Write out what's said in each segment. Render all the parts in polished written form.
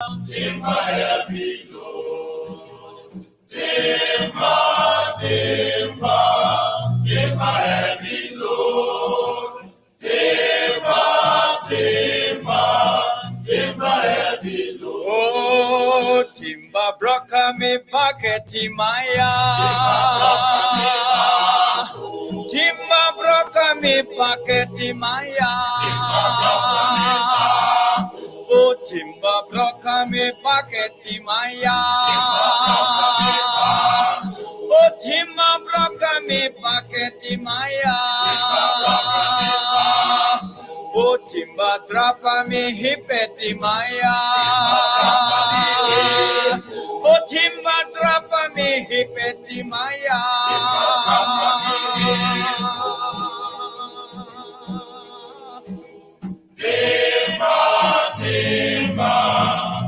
Timba Epilo, Timba, Timba, Timba Epilo, Timba, Timba, Timba Epilo. Oh, Timba Broka me paketi maya. Timba Broka me paketi maya. Oh, Timba Broka me paketi maya. Oh, Timba Broka me paketi maya. Oh, Timba Trapa me hipeti maya. Oh, Timba Trapa me hipeti maya. Timba, Timba,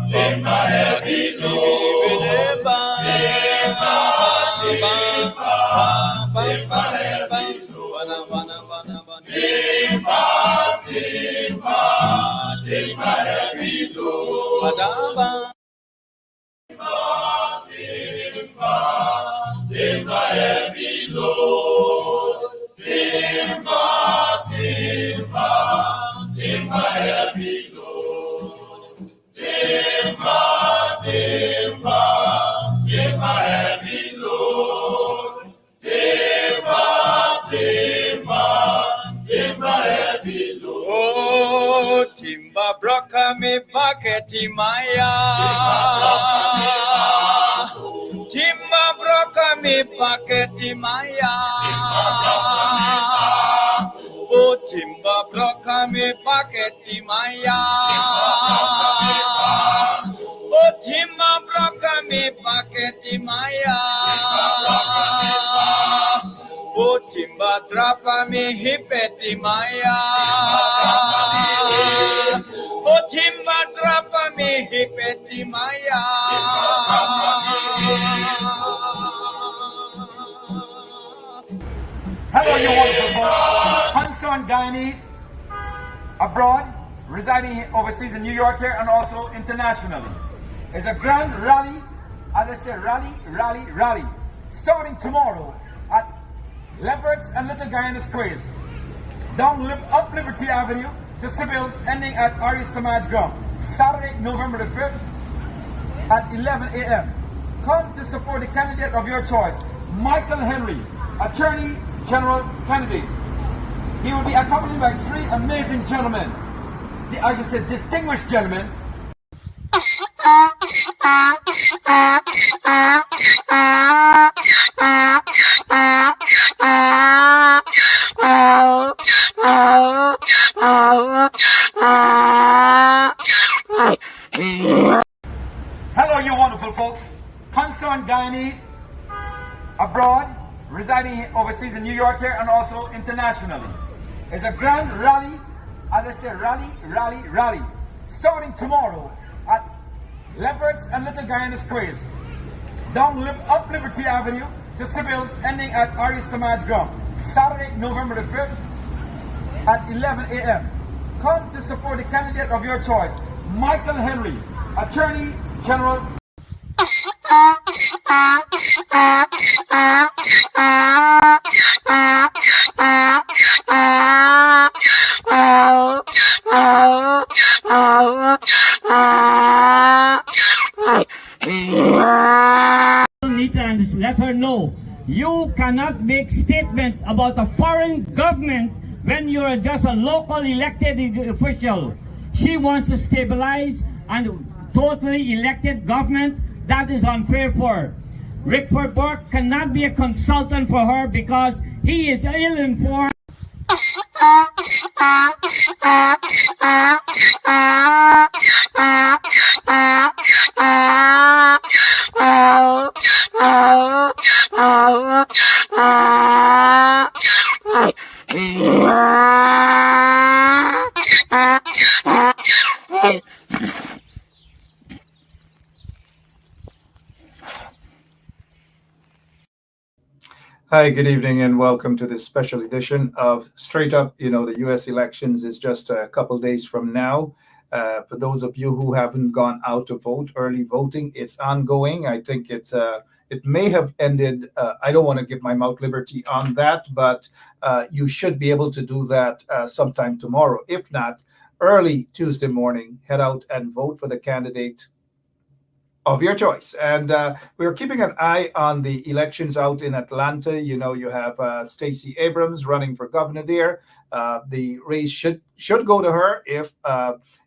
Timba Epilo, Timba, Timba, Timba Epilo, Timba, Timba, Timba Epilo, Timba, Timba Epilo, Timba, Timba, Timba Epilo, Timba, Timba, Timba Epilo, Timba, Timba, Timba Epilo. Oh, Timba Broka me paketi maya. Timba Broka me paketi maya. Oh, Timba Broka me paketi maya. Oh, Timba Broka me paketi maya. Oh, Timba Trapa me hipeti maya. Oh, Timba Trapa me hipeti maya. Hello, you wonderful folks. Concerned Guyanese abroad, residing overseas in New York here and also internationally. It's a grand rally, as I say, rally, starting tomorrow at Leopards and Little Guyana Squares, down up Liberty Avenue to Sybil's, ending at Arya Samaj Ground, Saturday, November the 5th at 11 a.m. Come to support the candidate of your choice, Michael Henry, Attorney General candidate. He will be accompanied by three amazing gentlemen. I should say distinguished gentlemen. Hello, you wonderful folks. Concerned Guyanese abroad, residing overseas in New York here and also internationally. It's a grand rally, as I say, rally, starting tomorrow at Leopards and Little Guyana Squares, down up Liberty Avenue to Sybil's, ending at Arya Samaj Ground, Saturday, November the 5th at 11 a.m. Come to support the candidate of your choice, Michael Henry, Attorney General. Need to let her know you cannot make statement about a foreign government when you're just a local elected official. She wants to stabilize and totally elected government. That is unfair for her. Rickford Burke cannot be a consultant for her because he is ill-informed. Hi, good evening, and welcome to this special edition of Straight Up. You know, the U.S. elections is just a couple days from now, For those of you who haven't gone out to vote, early voting, it's ongoing. I think it may have ended. I don't want to give my mouth liberty on that, but you should be able to do that sometime tomorrow. If not, early Tuesday morning, head out and vote for the candidate of your choice. And we're keeping an eye on the elections out in Atlanta. You know, you have Stacey Abrams running for governor there. The race should go to her if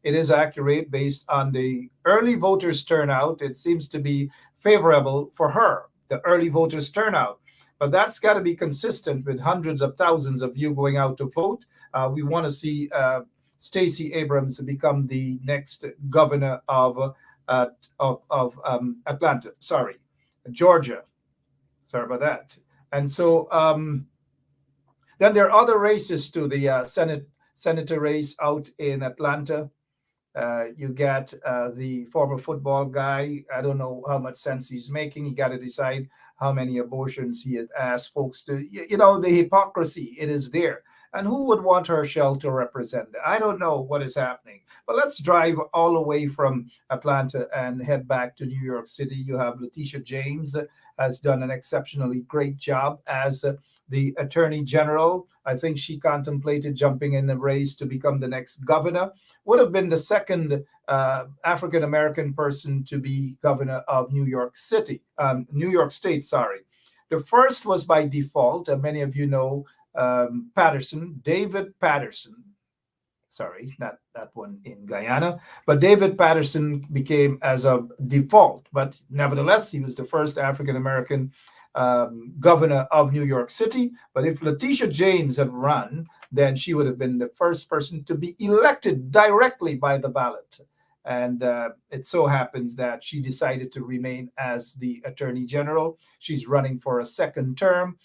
it is accurate based on the early voters turnout. It seems to be favorable for her, the early voters turnout. But that's got to be consistent with hundreds of thousands of you going out to vote. We want to see Stacey Abrams become the next governor of Atlanta. Sorry, Georgia. Sorry about that. And so then there are other races to the senator race out in Atlanta. You get the former football guy. I don't know how much sense he's making. You got to decide how many abortions he has asked folks to. You know, the hypocrisy, it is there. And who would want Herschel to represent it? I don't know what is happening. But let's drive all the way from Atlanta and head back to New York City. You have Letitia James has done an exceptionally great job as the Attorney General. I think she contemplated jumping in the race to become the next governor. Would have been the second African-American person to be governor of New York State, sorry. The first was by default, and many of you know David Patterson. Sorry, not that one in Guyana, but David Patterson became as a default. But nevertheless, he was the first African-American governor of New York City. But if Letitia James had run, then she would have been the first person to be elected directly by the ballot. And it so happens that she decided to remain as the Attorney General. She's running for a second term.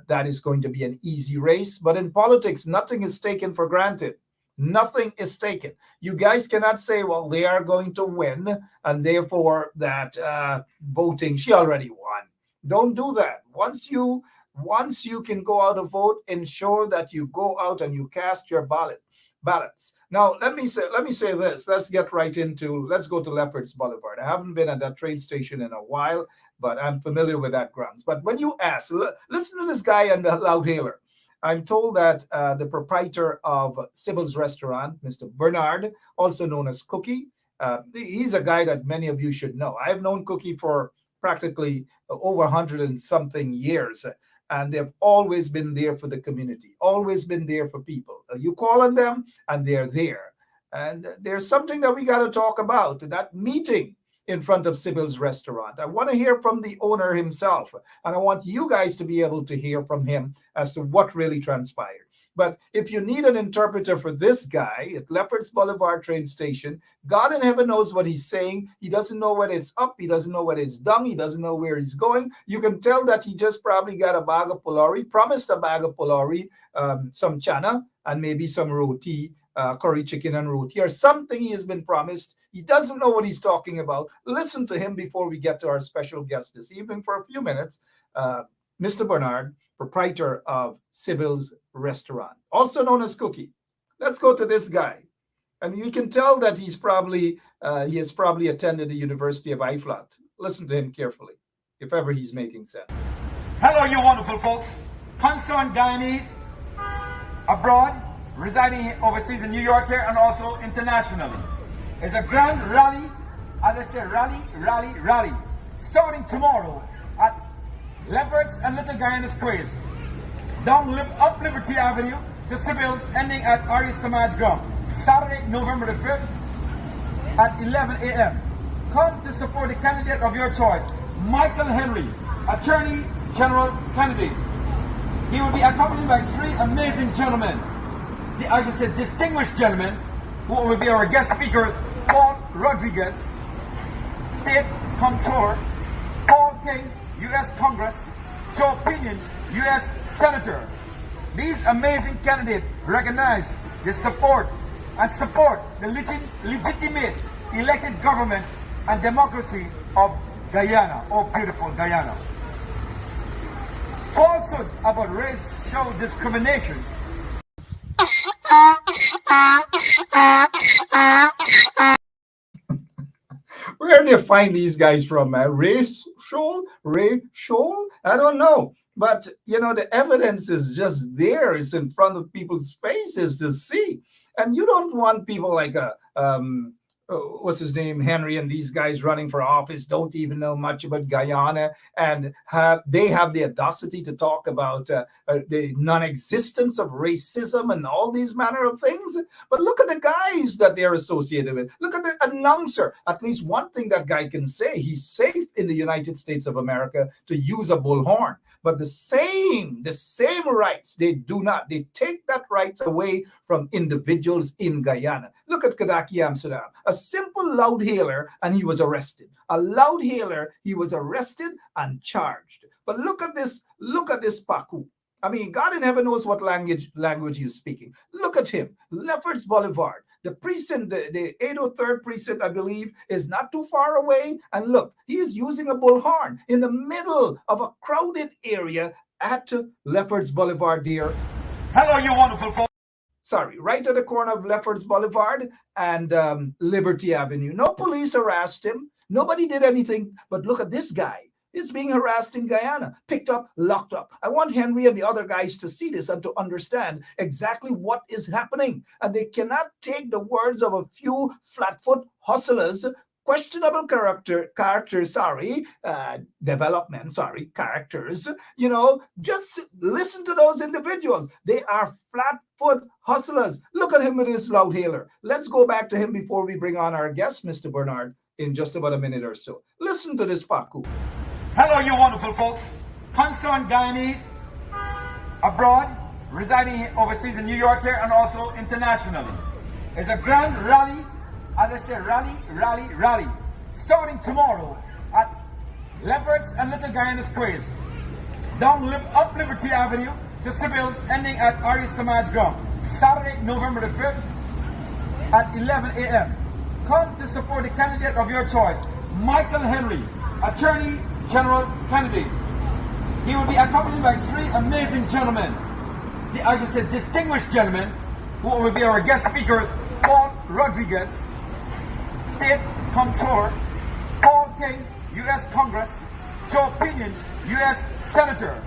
That is going to be an easy race. But in politics, nothing is taken for granted. Nothing is taken. You guys cannot say, well, they are going to win, and therefore that voting, she already won. Don't do that. Once you can go out and vote, ensure that you go out and you cast your ballots. Now, let me say this. Let's go to Lefferts Boulevard. I haven't been at that train station in a while, but I'm familiar with that grounds. But when you ask, listen to this guy on the loudhailer. I'm told that the proprietor of Sybil's Restaurant, Mr. Bernard, also known as Cookie, he's a guy that many of you should know. I've known Cookie for practically over 100 and something years, and they've always been there for the community, always been there for people. You call on them, and they're there. And there's something that we got to talk about, that meeting in front of Sybil's Restaurant. I want to hear from the owner himself, and I want you guys to be able to hear from him as to what really transpired. But if you need an interpreter for this guy at Lefferts Boulevard train station, God in heaven knows what he's saying. He doesn't know whether it's up. He doesn't know whether it's down. He doesn't know where he's going. You can tell that he just probably got a bag of pulori, promised a bag of pulori, some chana, and maybe some roti, curry chicken and roti, or something he has been promised. He doesn't know what he's talking about. Listen to him before we get to our special guest this evening for a few minutes, Mr. Bernard, proprietor of Sybil's Restaurant, also known as Cookie. Let's go to this guy. And you can tell that he has probably attended the University of Iflat. Listen to him carefully, if ever he's making sense. Hello, you wonderful folks. Concerned Guyanese abroad, residing overseas in New York here and also internationally. It's a grand rally, as I say, rally, starting tomorrow at Lefferts and Little Guyana Squares, up Liberty Avenue to Sybil's, ending at Arya Samaj Ground, Saturday, November the 5th at 11 a.m. Come to support the candidate of your choice, Michael Henry, Attorney General candidate. He will be accompanied by three amazing gentlemen, I should say distinguished gentlemen, who will be our guest speakers: Paul Rodriguez, State Comptroller; Paul King, U.S. Congress; Joe Pinion, U.S. Senator. These amazing candidates recognize the support the legitimate elected government and democracy of Guyana, oh beautiful Guyana. Falsehood about racial discrimination Where do you find these guys from? Ray Scholl? Ray Scholl? I don't know. But, you know, the evidence is just there. It's in front of people's faces to see. And you don't want people like what's his name, Henry, and these guys running for office don't even know much about Guyana, and they have the audacity to talk about the non-existence of racism and all these manner of things. But look at the guys that they're associated with. Look at the announcer. At least one thing that guy can say, he's safe in the United States of America to use a bullhorn. But the same rights, they do not. They take that rights away from individuals in Guyana. Look at Kadaki Amsterdam, a simple loud-hailer, and he was arrested. A loud-hailer, he was arrested and charged. But look at this Paku. I mean, God in heaven knows what language he's speaking. Look at him, Lefferts Boulevard. The precinct, the 803rd precinct, I believe, is not too far away. And look, he is using a bullhorn in the middle of a crowded area at Lefferts Boulevard there. Hello, you wonderful folks. Sorry, right at the corner of Lefferts Boulevard and Liberty Avenue. No police harassed him. Nobody did anything. But look at this guy. He's being harassed in Guyana, picked up, locked up. I want Henry and the other guys to see this and to understand exactly what is happening. And they cannot take the words of a few flatfoot hustlers, questionable characters, you know, just listen to those individuals. They are flatfoot hustlers. Look at him with his loud-hailer. Let's go back to him before we bring on our guest, Mr. Bernard, in just about a minute or so. Listen to this, Paku. Hello, you wonderful folks. Concerned Guyanese abroad, residing overseas in New York here and also internationally. It's a grand rally, as I say, rally, starting tomorrow at Lefferts and Little Guyana Squares, down up Liberty Avenue to Civils, ending at Arya Samaj Ground, Saturday, November the 5th at 11 a.m. Come to support the candidate of your choice, Michael Henry, Attorney General candidate. He will be accompanied by three amazing gentlemen. I should say distinguished gentlemen, who will be our guest speakers: Paul Rodriguez, State Comptroller; Paul King, U.S. Congress; Joe Pinion, U.S. Senator.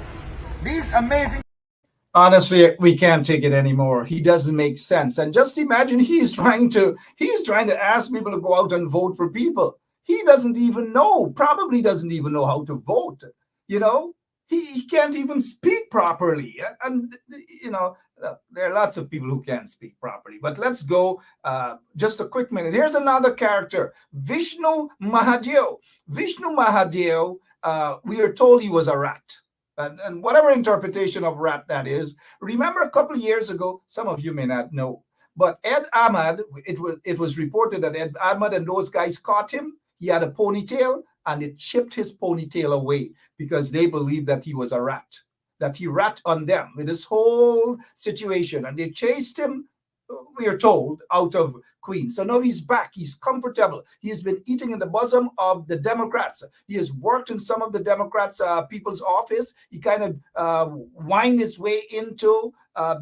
These amazing... Honestly, we can't take it anymore. He doesn't make sense. And just imagine he's trying to ask people to go out and vote for people. He doesn't even know, probably doesn't even know how to vote. You know, he can't even speak properly. And, you know, there are lots of people who can't speak properly. But let's go just a quick minute. Here's another character, Vishnu Mahadeo. Vishnu Mahadeo, we are told he was a rat. And whatever interpretation of rat that is, remember a couple of years ago, some of you may not know, but Ed Ahmad, it was reported that Ed Ahmad and those guys caught him. He had a ponytail, and it chipped his ponytail away because they believed that he was a rat, that he rat on them with this whole situation. And they chased him, we are told, out of Queens. So now he's back. He's comfortable. He has been eating in the bosom of the Democrats. He has worked in some of the Democrats' people's office. He kind of wind his way into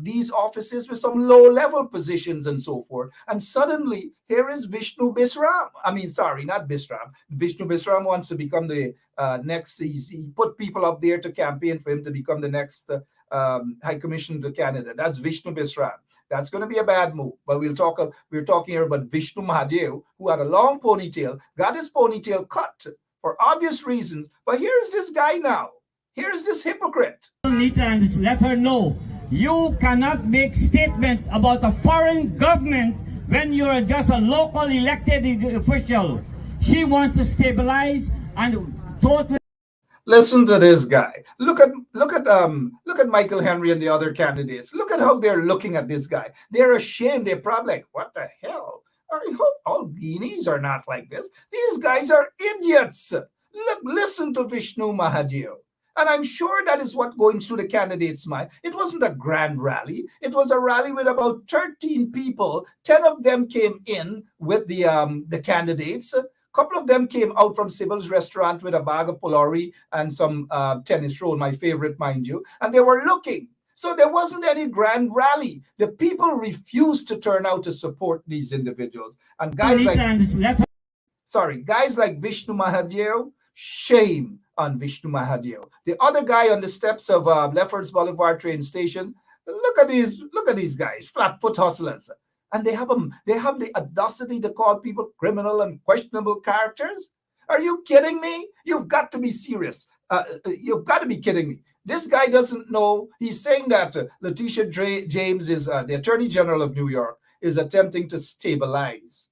these offices with some low-level positions and so forth. And suddenly, here is Vishnu Bisram. I mean, sorry, not Bisram. Vishnu Bisram wants to become the next. He put people up there to campaign for him to become the next High Commissioner to Canada. That's Vishnu Bisram. That's going to be a bad move. But we're talking here about Vishnu Mahadeo, who had a long ponytail, got his ponytail cut for obvious reasons. But here's this guy now. Here's this hypocrite. Nita, and let her know, you cannot make statement about a foreign government when you're just a local elected official. She wants to stabilize and totally. Listen to this guy. Look at Michael Henry and the other candidates. Look at how they're looking at this guy. They're ashamed. They're probably like, what the hell? I hope all Guineas are not like this. These guys are idiots. Listen to Vishnu Mahadeo. And I'm sure that is what going through the candidates' mind. It wasn't a grand rally. It was a rally with about 13 people. 10 of them came in with the candidates. A couple of them came out from Sybil's restaurant with a bag of Polari and some tennis roll, my favorite, mind you. And they were looking. So there wasn't any grand rally. The people refused to turn out to support these individuals. And guys like Vishnu Mahadeo, shame on Vishnu Mahadeo. The other guy on the steps of Lefferts Boulevard train station, look at these guys, flat-foot hustlers. And they have the audacity to call people criminal and questionable characters. Are you kidding me? You've got to be serious. You've got to be kidding me. This guy doesn't know. He's saying that Letitia James is the Attorney General of New York, is attempting to stabilize.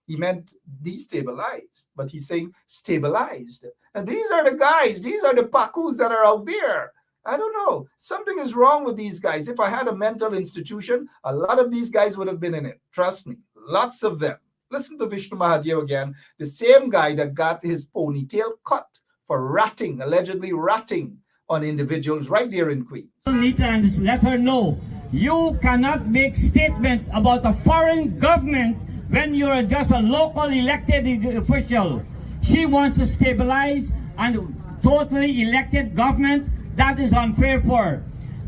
He meant destabilized, but he's saying stabilized. And these are the guys, these are the Pakus that are out there. I don't know. Something is wrong with these guys. If I had a mental institution, a lot of these guys would have been in it. Trust me, lots of them. Listen to Vishnu Mahadeo again, the same guy that got his ponytail cut for allegedly ratting on individuals right there in Queens. Let her know you cannot make statement about a foreign government when you're just a local elected official. She wants to stabilize and totally elected government. That is unfair for her.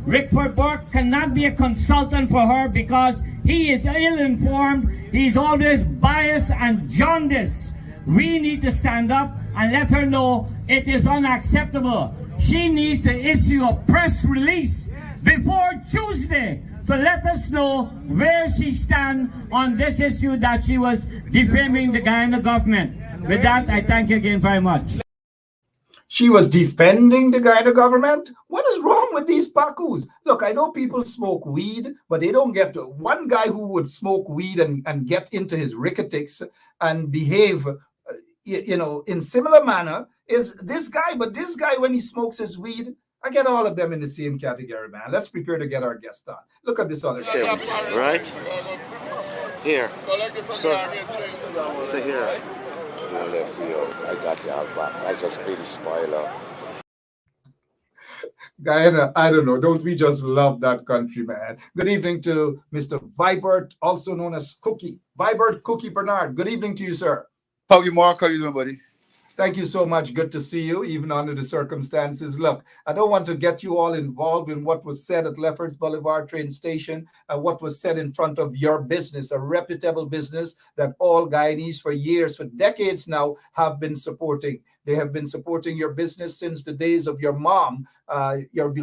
Rickford Burke cannot be a consultant for her because he is ill-informed. He's always biased and jaundiced. We need to stand up and let her know it is unacceptable. She needs to issue a press release before Tuesday to let us know where she stands on this issue that she was defaming the Guyana government. With that, I thank you again very much. She was defending the Guyana government? What is wrong with these Pakus? Look, I know people smoke weed, but they don't get to. One guy who would smoke weed and get into his ricketics and behave, in similar manner is this guy. But this guy, when he smokes his weed, I get all of them in the same category, man. Let's prepare to get our guest on. Look at this other guy. Right? Here. So here. I got you out back. I just feel the spoiler. Guyana, I don't know. Don't we just love that country, man? Good evening to Mr. Vibert, also known as Cookie. Vibert Cookie Bernard. Good evening to you, sir. How are you, Mark? How are you doing, buddy? Thank you so much. Good to see you, even under the circumstances. Look, I don't want to get you all involved in what was said at Lefferts Boulevard train station, what was said in front of your business, a reputable business that all Guyanese for years, for decades now, have been supporting. They have been supporting your business since the days of your mom, your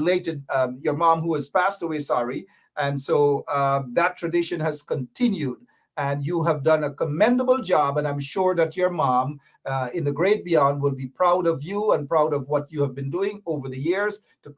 mom who has passed away, sorry. And so that tradition has continued. And you have done a commendable job. And I'm sure that your mom in the great beyond will be proud of you and proud of what you have been doing over the years to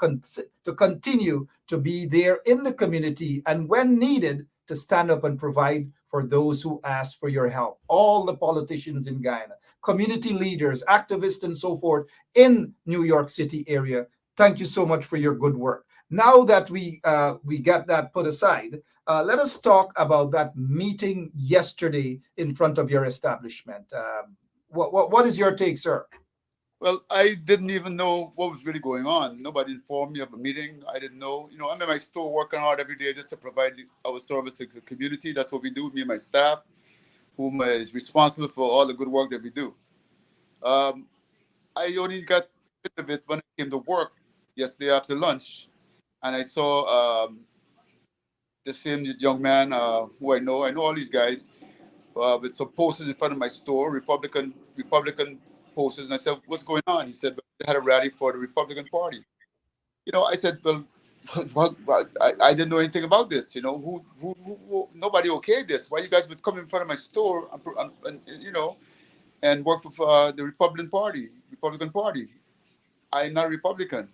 continue to be there in the community. And when needed, to stand up and provide for those who ask for your help. All the politicians in Guyana, community leaders, activists, and so forth in New York City area. Thank you so much for your good work. Now that we got that put aside, let us talk about that meeting yesterday in front of your establishment. What is your take, sir? Well, I didn't even know what was really going on. Nobody informed me of a meeting. I didn't know. I'm in my store working hard every day just to provide our service to the community. That's what we do, me and my staff, whom is responsible for all the good work that we do. I only got a bit of it when I came to work yesterday after lunch. And I saw the same young man who I know all these guys with some posters in front of my store, Republican posters. And I said, what's going on? He said, they had a rally for the Republican Party. I said, well, I didn't know anything about this. Who nobody okayed this. Why you guys would come in front of my store and work for the Republican Party? I'm not a Republican.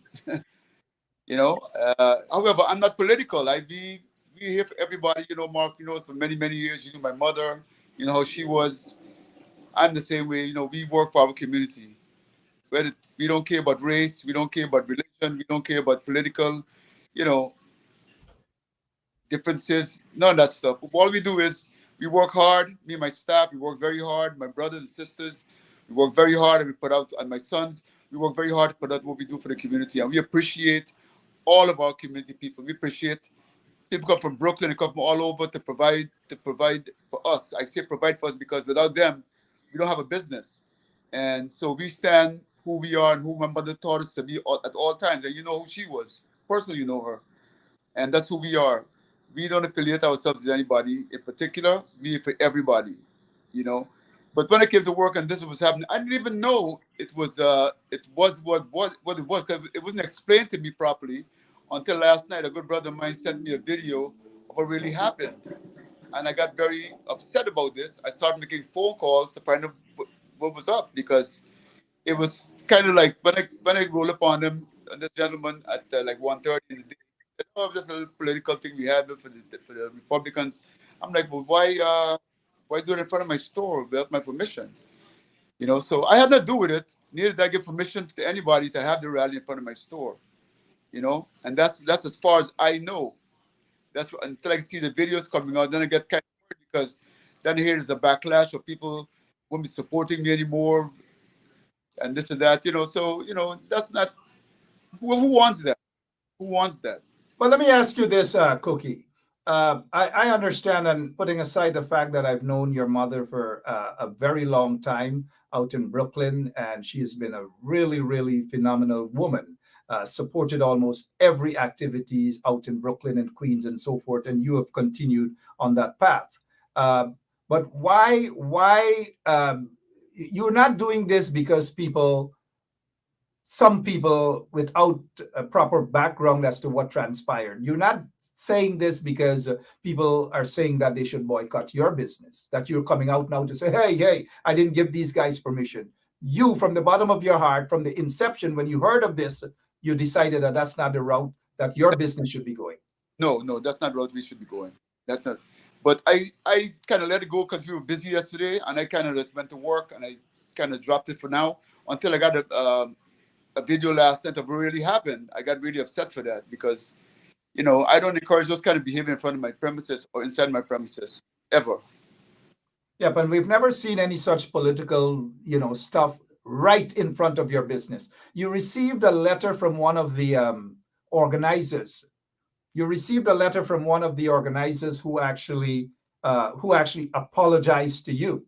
However, I'm not political. We here for everybody, Mark, us for many, many years. You knew my mother, how she was. I'm the same way, we work for our community. We don't care about race, we don't care about religion, we don't care about political, differences, none of that stuff. All we do is we work hard, me and my staff, we work very hard, my brothers and sisters, we work very hard and we put out, and my sons, we work very hard to put out what we do for the community. And we appreciate all of our community people. We appreciate people come from Brooklyn and come from all over to provide for us. I say provide for us because without them, we don't have a business. And so we stand who we are and who my mother taught us to be at all times. And you know who she was. Personally, you know her. And that's who we are. We don't affiliate ourselves with anybody in particular. We for everybody, you know. But when I came to work and this was happening, I didn't even know it was what it was, because it wasn't explained to me properly until last night. A good brother of mine sent me a video of what really happened, and I got very upset about this. I started making phone calls to find out what was up, because it was kind of like when I roll up on him, this gentleman at like 1:30 in the day. Oh, just a little political thing we had for the Republicans. I'm like, well, why do it in front of my store without my permission? You know, so I had nothing to do with it. Neither did I give permission to anybody to have the rally in front of my store. You know, and that's as far as I know. That's until I see the videos coming out, then I get kind of worried, because then here is a backlash of people won't be supporting me anymore, and this and that. You know, so you know that's not who wants that. Who wants that? Well, let me ask you this, Cookie. I understand, and putting aside the fact that I've known your mother for a very long time out in Brooklyn, and she has been a really, really phenomenal woman, supported almost every activities out in Brooklyn and Queens and so forth, and you have continued on that path. But why you're not doing this because some people without a proper background as to what transpired. You're not saying this because people are saying that they should boycott your business, that you're coming out now to say, hey, I didn't give these guys permission. You, from the bottom of your heart, from the inception, when you heard of this, you decided that that's not the route that your business should be going. No, that's not the route we should be going. That's not. But I kind of let it go because we were busy yesterday, and I kind of just went to work, and I kind of dropped it for now until I got a video last night of what really happened. I got really upset for that, because, you know, I don't encourage those kind of behavior in front of my premises or inside my premises, ever. Yeah, but we've never seen any such political, stuff right in front of your business. You received a letter from one of the organizers. You received a letter from one of the organizers who actually apologized to you.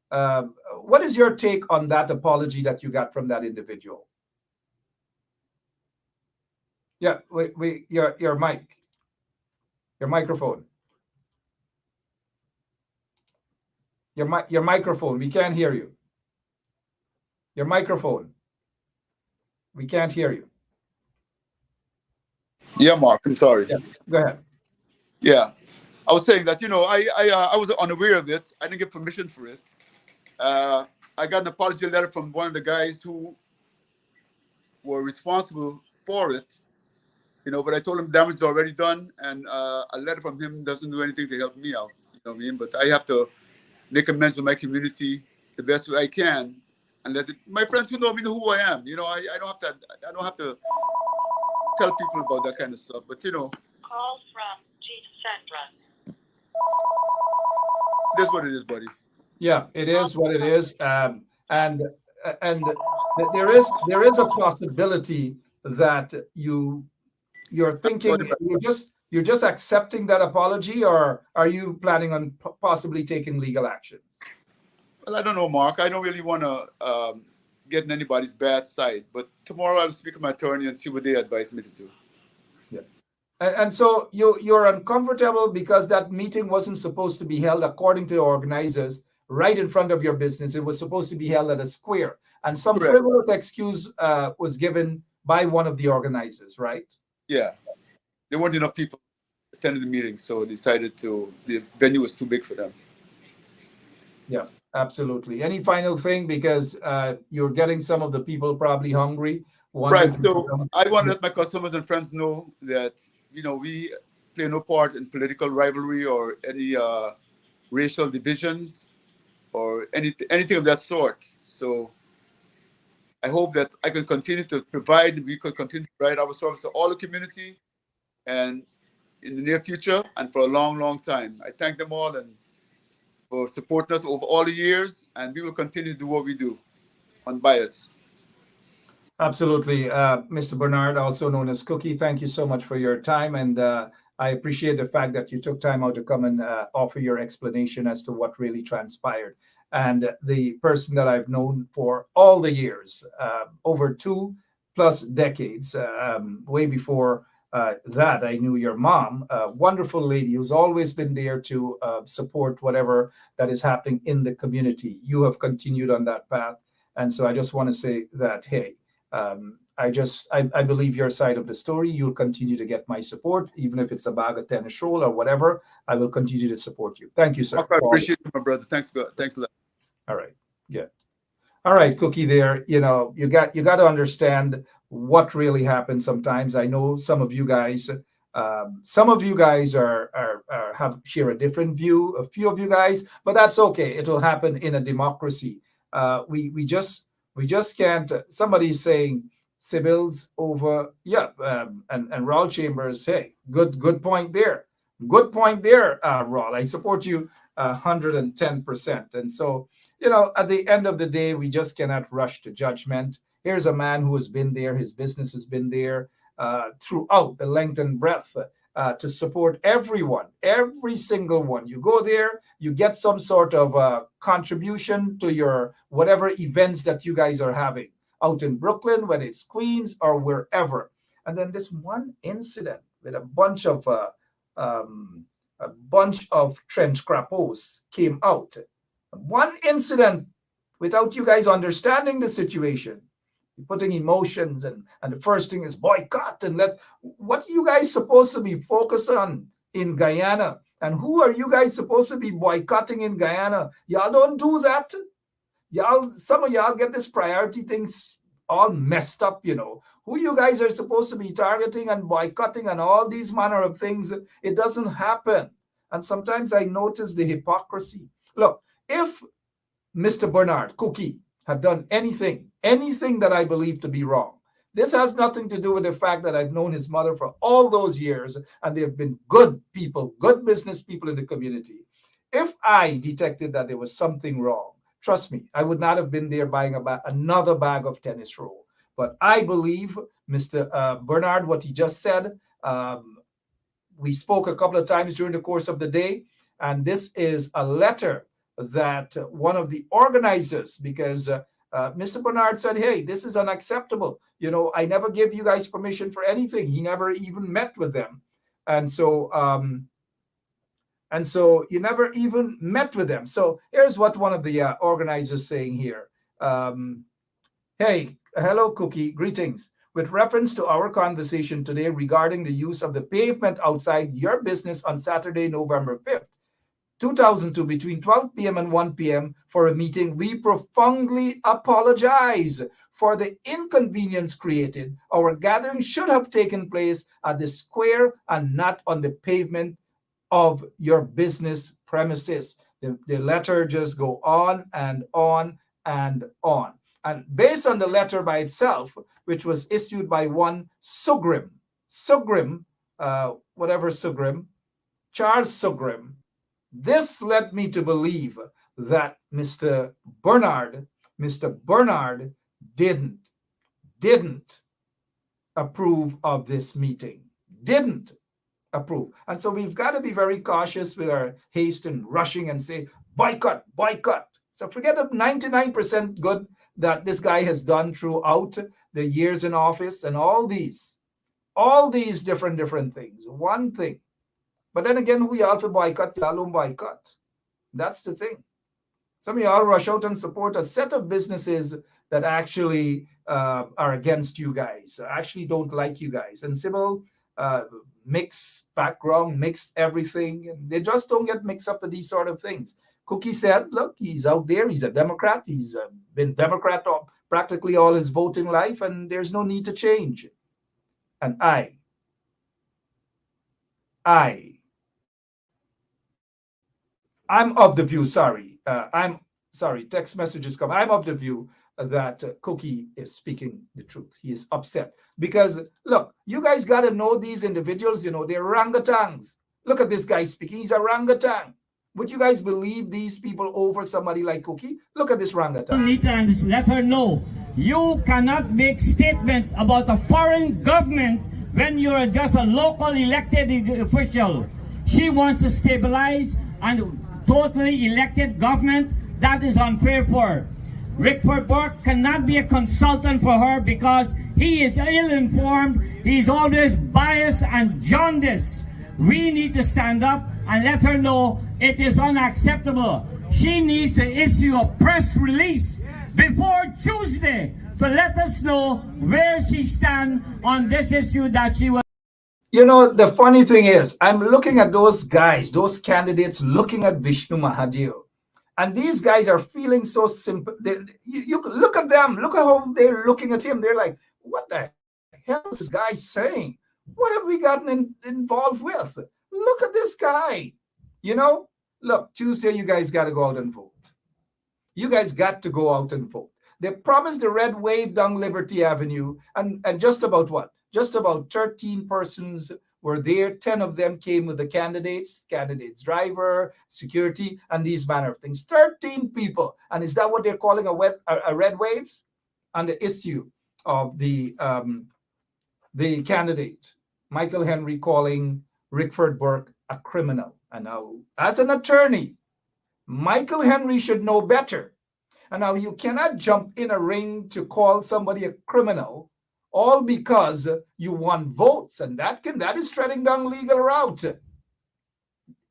What is your take on that apology that you got from that individual? Yeah, your microphone. Your microphone. We can't hear you. Your microphone. We can't hear you. Yeah, Mark. I'm sorry. Yeah, go ahead. Yeah, I was saying that, I was unaware of it. I didn't get permission for it. I got an apology letter from one of the guys who were responsible for it, but I told him damage is already done, and a letter from him doesn't do anything to help me out. You know what I mean? But I have to make amends with my community the best way I can, and my friends who know me know who I am. I don't have to tell people about that kind of stuff. But Call from Chief Sandra. It is what it is, buddy. Yeah, it is what it is, and there is a possibility that you're thinking you're just accepting that apology, or are you planning on possibly taking legal action? Well, I don't know, Mark. I don't really want to get in anybody's bad side, but tomorrow I'll speak to my attorney and see what they advise me to do. Yeah, and so you're uncomfortable because that meeting wasn't supposed to be held, according to the organizers, right in front of your business. It was supposed to be held at a square, and some Correct. frivolous excuse was given by one of the organizers, right? Yeah, there weren't enough people attending the meeting, so decided the venue was too big for them. Yeah, absolutely. Any final thing, because you're getting some of the people probably hungry. Right. So I want to let my customers and friends know that we play no part in political rivalry or any racial divisions or anything of that sort. So I hope that I can continue to we can continue to provide our service to all the community, and in the near future and for a long, long time. I thank them all and for supporting us over all the years, and we will continue to do what we do, unbiased. Absolutely. Mr. Bernard, also known as Cookie, thank you so much for your time, and I appreciate the fact that you took time out to come and offer your explanation as to what really transpired. And the person that I've known for all the years, over 2+ decades, way before that. I knew your mom, a wonderful lady who's always been there to support whatever that is happening in the community. You have continued on that path. And so I just want to say that, hey, I believe your side of the story. You'll continue to get my support, even if it's a bag of tennis roll or whatever. I will continue to support you. Thank you, sir. I appreciate it, my brother. Thanks a lot. All right. Yeah. All right, Cookie there. You know, you got to understand what really happens sometimes. I know some of you guys share a different view, a few of you guys, but that's okay. It will happen in a democracy. We just can't. Somebody's saying Sybil's over. Yeah, and Raul Chambers. Hey, good point there. Good point there, Raul. I support you 110%. And so, you know, at the end of the day, we just cannot rush to judgment. Here's a man who has been there. His business has been there throughout the length and breadth to support everyone, every single one. You go there, you get some sort of contribution to your whatever events that you guys are having out in Brooklyn, whether it's Queens or wherever. And then this one incident with a bunch of trench crapos came out. One incident without you guys understanding the situation. You're putting emotions and the first thing is boycott and what are you guys supposed to be focused on in Guyana? And who are you guys supposed to be boycotting in Guyana? Y'all don't do that. Some of y'all get this priority things all messed up, you know. Who you guys are supposed to be targeting and boycotting and all these manner of things, it doesn't happen. And sometimes I notice the hypocrisy. Look, if Mr. Bernard Cookie had done anything that I believe to be wrong, this has nothing to do with the fact that I've known his mother for all those years and they've been good people, good business people in the community. If I detected that there was something wrong, trust me, I would not have been there buying another bag of tennis roll. But I believe Mr. Bernard, what he just said, we spoke a couple of times during the course of the day, and this is a letter that one of the organizers, because Mr. Bernard said, hey, this is unacceptable. You know, I never gave you guys permission for anything. He never even met with them. And so you never even met with them. So here's what one of the organizers saying here. Hey, hello, Cookie, greetings. With reference to our conversation today regarding the use of the pavement outside your business on Saturday, November 5th, 2002, between 12 p.m. and 1 p.m. for a meeting, we profoundly apologize for the inconvenience created. Our gathering should have taken place at the square and not on the pavement of your business premises. The letter just go on and on and on. And based on the letter by itself, which was issued by one Sugrim, Charles Sugrim, this led me to believe that Mr. Bernard didn't approve of this meeting, didn't approve. And so we've got to be very cautious with our haste and rushing and say, boycott. So forget the 99% good that this guy has done throughout the years in office and all these different things. One thing. But then again, who y'all for boycott, y'all don't boycott. That's the thing. Some of y'all rush out and support a set of businesses that actually are against you guys, actually don't like you guys. And Sybil, mixed background, mixed everything. And they just don't get mixed up with these sort of things. Cookie said, look, he's out there. He's a Democrat. He's been Democrat practically all his voting life, and there's no need to change. And I'm of the view, text messages come. I'm of the view that Cookie is speaking the truth. He is upset because, look, you guys got to know these individuals, you know, they're orangutans. Look at this guy speaking. He's a orangutan. Would you guys believe these people over somebody like Cookie? Look at this orangutan. Let her know you cannot make statement about a foreign government when you're just a local elected official. She wants to stabilize and totally elected government. That is unfair for her. Rick Burke cannot be a consultant for her because He is ill-informed. He's always biased and jaundiced. We need to stand up and let her know it is unacceptable. She needs to issue a press release before Tuesday to let us know where she stands on this issue that she will. You know, the funny thing is, I'm looking at those guys, those candidates, looking at Vishnu Mahadeo. And these guys are feeling so simple. You look at them, look at how they're looking at him. They're like, what the hell is this guy saying? What have we gotten involved with? Look at this guy. You know, look, Tuesday, you guys got to go out and vote. You guys got to go out and vote. They promised the red wave down Liberty Avenue, and just about what? Just about 13 persons were there. 10 of them came with the candidates, driver, security, and these manner of things. 13 people. And is that what they're calling a red wave? On the issue of the candidate, Michael Henry, calling Rickford Burke a criminal. And now, as an attorney, Michael Henry should know better. And now you cannot jump in a ring to call somebody a criminal, all because you want votes, and that is treading down legal route. It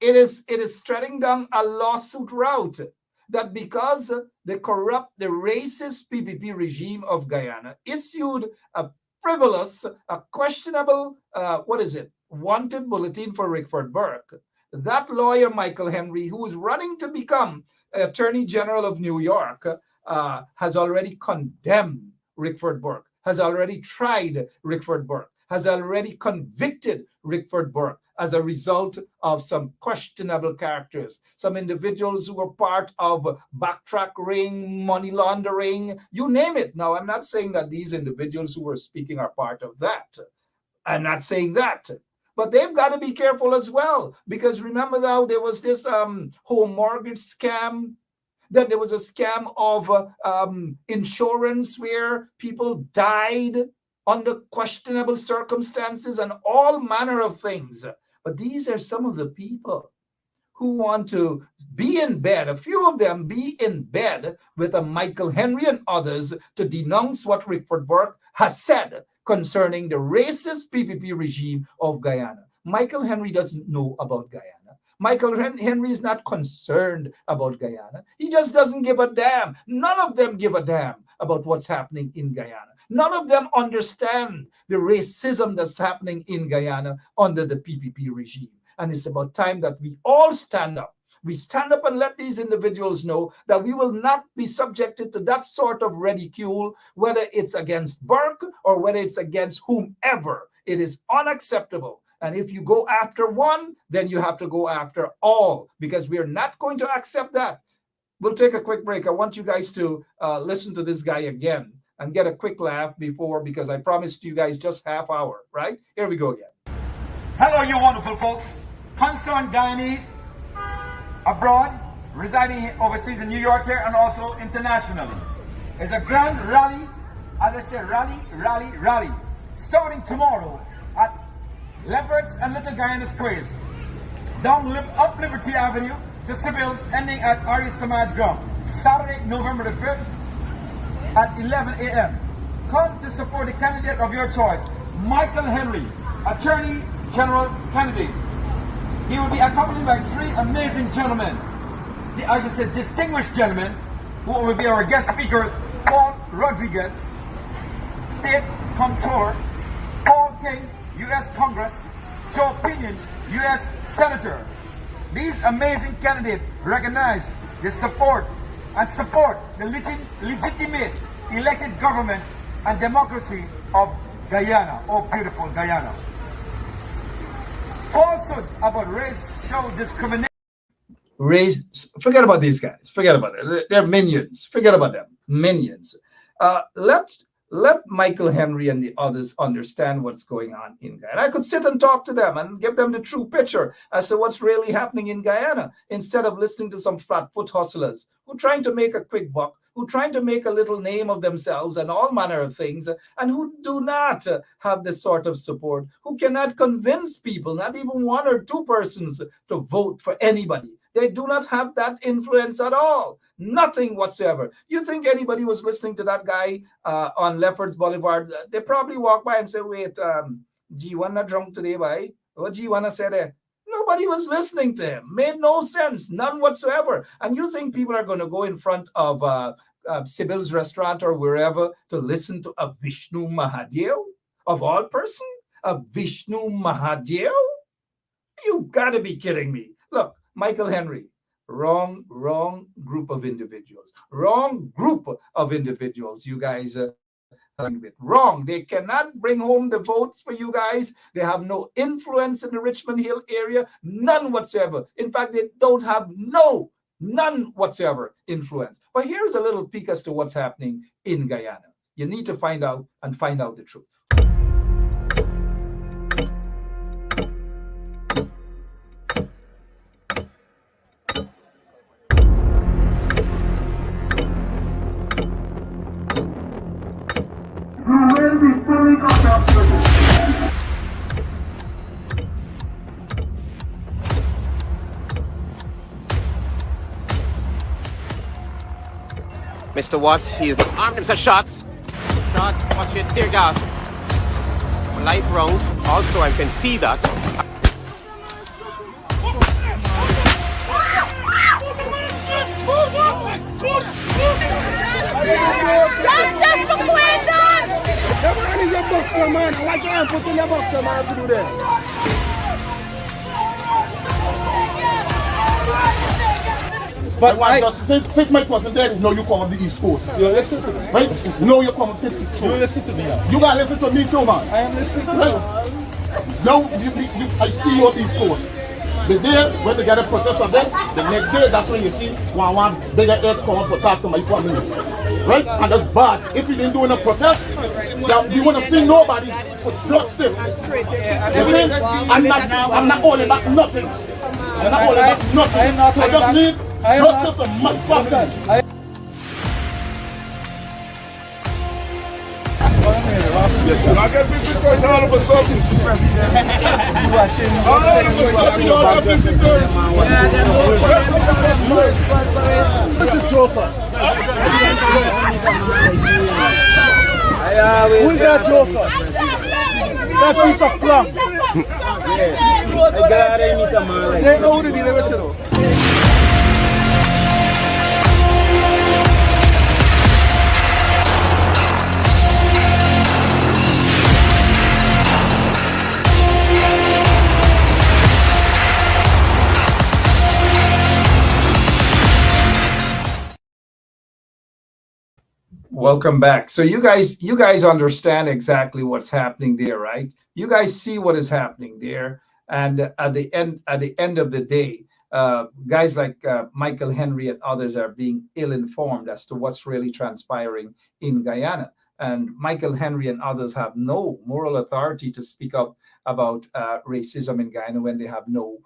is treading down a lawsuit route, that because the corrupt, the racist PPP regime of Guyana issued a frivolous, a questionable, wanted bulletin for Rickford Burke. That lawyer, Michael Henry, who is running to become Attorney General of New York, has already condemned Rickford Burke, has already tried Rickford Burke, has already convicted Rickford Burke as a result of some questionable characters, some individuals who were part of backtrack ring, money laundering, you name it. Now, I'm not saying that these individuals who were speaking are part of that. I'm not saying that. But they've got to be careful as well, because remember now there was this home mortgage scam. Then there was a scam of insurance where people died under questionable circumstances and all manner of things. But these are some of the people who want to be in bed, a few of them be in bed with a Michael Henry and others to denounce what Rickford Burke has said concerning the racist PPP regime of Guyana. Michael Henry doesn't know about Guyana. Michael Henry is not concerned about Guyana. He just doesn't give a damn. None of them give a damn about what's happening in Guyana. None of them understand the racism that's happening in Guyana under the PPP regime. And it's about time that we all stand up. We stand up and let these individuals know that we will not be subjected to that sort of ridicule, whether it's against Burke or whether it's against whomever. It is unacceptable. And if you go after one, then you have to go after all, because we are not going to accept that. We'll take a quick break. I want you guys to listen to this guy again and get a quick laugh before, because I promised you guys just half hour, right? Here we go again. Hello, you wonderful folks. Concerned Guyanese abroad, residing overseas in New York here and also internationally. It's a grand rally, as I said, rally, starting tomorrow at Leopards and Little Guyana Squares, down up Liberty Avenue to Civils, ending at Arya Samaj Ground, Saturday, November the 5th at 11 a.m. Come to support the candidate of your choice, Michael Henry, Attorney General candidate. He will be accompanied by three amazing gentlemen, I should say distinguished gentlemen, who will be our guest speakers: Paul Rodriguez, State Comptroller; Paul King, U.S. Congress; Joe Pinion, U.S. Senator. These amazing candidates recognize the support the legitimate elected government and democracy of Guyana, oh beautiful Guyana. Falsehood about racial discrimination. Forget about these guys. Forget about it. They're minions. Forget about them. Minions. Let Michael Henry and the others understand what's going on in Guyana. I could sit and talk to them and give them the true picture as to what's really happening in Guyana, instead of listening to some flat-foot hustlers who are trying to make a quick buck, who are trying to make a little name of themselves and all manner of things, and who do not have this sort of support, who cannot convince people, not even one or two persons, to vote for anybody. They do not have that influence at all. Nothing whatsoever. You think anybody was listening to that guy on Lefferts Boulevard? They probably walk by and say, wait, G1 drunk today, boy? What G1 said there? Nobody was listening to him. Made no sense. None whatsoever. And you think people are going to go in front of Sybil's restaurant or wherever to listen to a Vishnu Mahadev? Of all person? A Vishnu Mahadev? You got to be kidding me. Look, Michael Henry. Wrong group of individuals. Wrong group of individuals, you guys with. Wrong. They cannot bring home the votes for you guys. They have no influence in the Richmond Hill area. None whatsoever. In fact, they don't have none whatsoever influence. But here's a little peek as to what's happening in Guyana. You need to find out the truth. Mr. Watts, he is armed himself. Shots, watch it, tear gas. Live rounds, also I can see that. Just the window! Everyone is a boxer, man. Why can't put in a boxer, man, to do that? But since Mike wasn't there, no, you come on the East Coast. You listen to me. Right? No, you come to the East Coast. You listen to me. You gotta listen to me too, man. I am listening to you. Now, I see you on the East Coast. The day when they get a protest of them, the next day, that's when you see one bigger heads come up to talk to my family. Right? And that's bad. If you didn't do a protest, you want to see nobody for justice. I'm not holding back nothing. I'm not holding back nothing. I just need justice for my family. I get visitors all of a sudden. All of a sudden, you all have visitors. This is Joker. Who is that Joker? That piece of plum. They know who they deal with, you know. Welcome back. So you guys understand exactly what's happening there, right? You guys see what is happening there, and at the end of the day, guys like Michael Henry and others are being ill-informed as to what's really transpiring in Guyana. And Michael Henry and others have no moral authority to speak up about racism in Guyana when they have no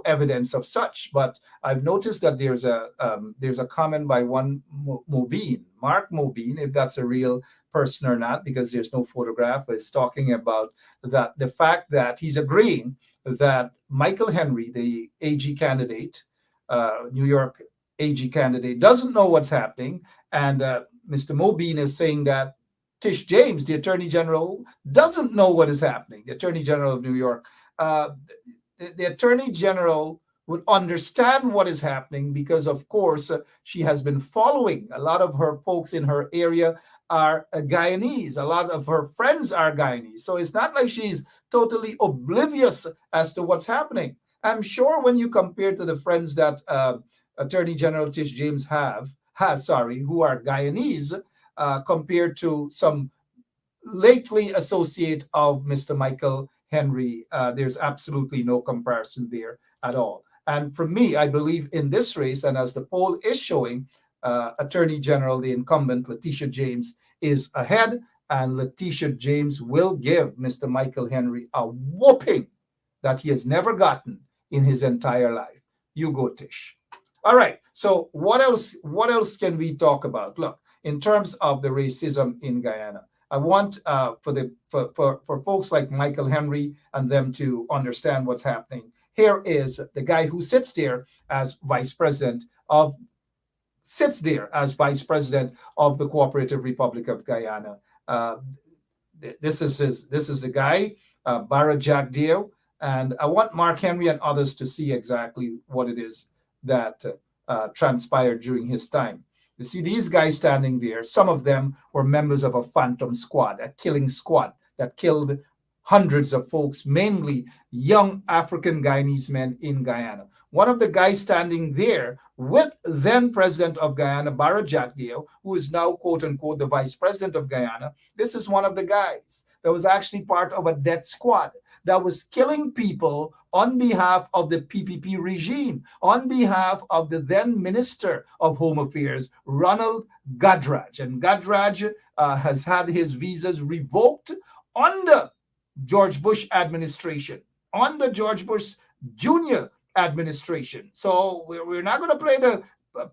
evidence of such. But I've noticed that there's a comment by one Mobeen, Mark Mobeen, if that's a real person or not, because there's no photograph, is talking about that the fact that he's agreeing that Michael Henry, the AG candidate, New York AG candidate, doesn't know what's happening, and Mr. Mobeen is saying that Tish James, the Attorney General, doesn't know what is happening. The Attorney General of New York, the Attorney General would understand what is happening because, of course, she has been following. A lot of her folks in her area are Guyanese. A lot of her friends are Guyanese. So it's not like she's totally oblivious as to what's happening. I'm sure when you compare to the friends that Attorney General Tish James has, who are Guyanese, compared to some lately associate of Mr. Michael Henry, there's absolutely no comparison there at all. And for me, I believe in this race, and as the poll is showing, Attorney General, the incumbent, Letitia James, is ahead, and Letitia James will give Mr. Michael Henry a whooping that he has never gotten in his entire life. You go, Tish. All right, so what else can we talk about? Look, in terms of the racism in Guyana, I want for folks like Michael Henry and them to understand what's happening. Here is the guy who sits there as vice president of sits there as vice president of the Cooperative Republic of Guyana. This is the guy, Bara Jack Dio, and I want Mark Henry and others to see exactly what it is that transpired during his time. You see these guys standing there. Some of them were members of a phantom squad, a killing squad that killed hundreds of folks, mainly young African Guyanese men in Guyana. One of the guys standing there with then president of Guyana, Bara Jack Dio, who is now, quote unquote, the vice president of Guyana. This is one of the guys that was actually part of a death squad that was killing people on behalf of the PPP regime, on behalf of the then Minister of Home Affairs, Ronald Gadraj. And Gadraj has had his visas revoked under George Bush administration, under George Bush Jr. administration. So we're not going to play the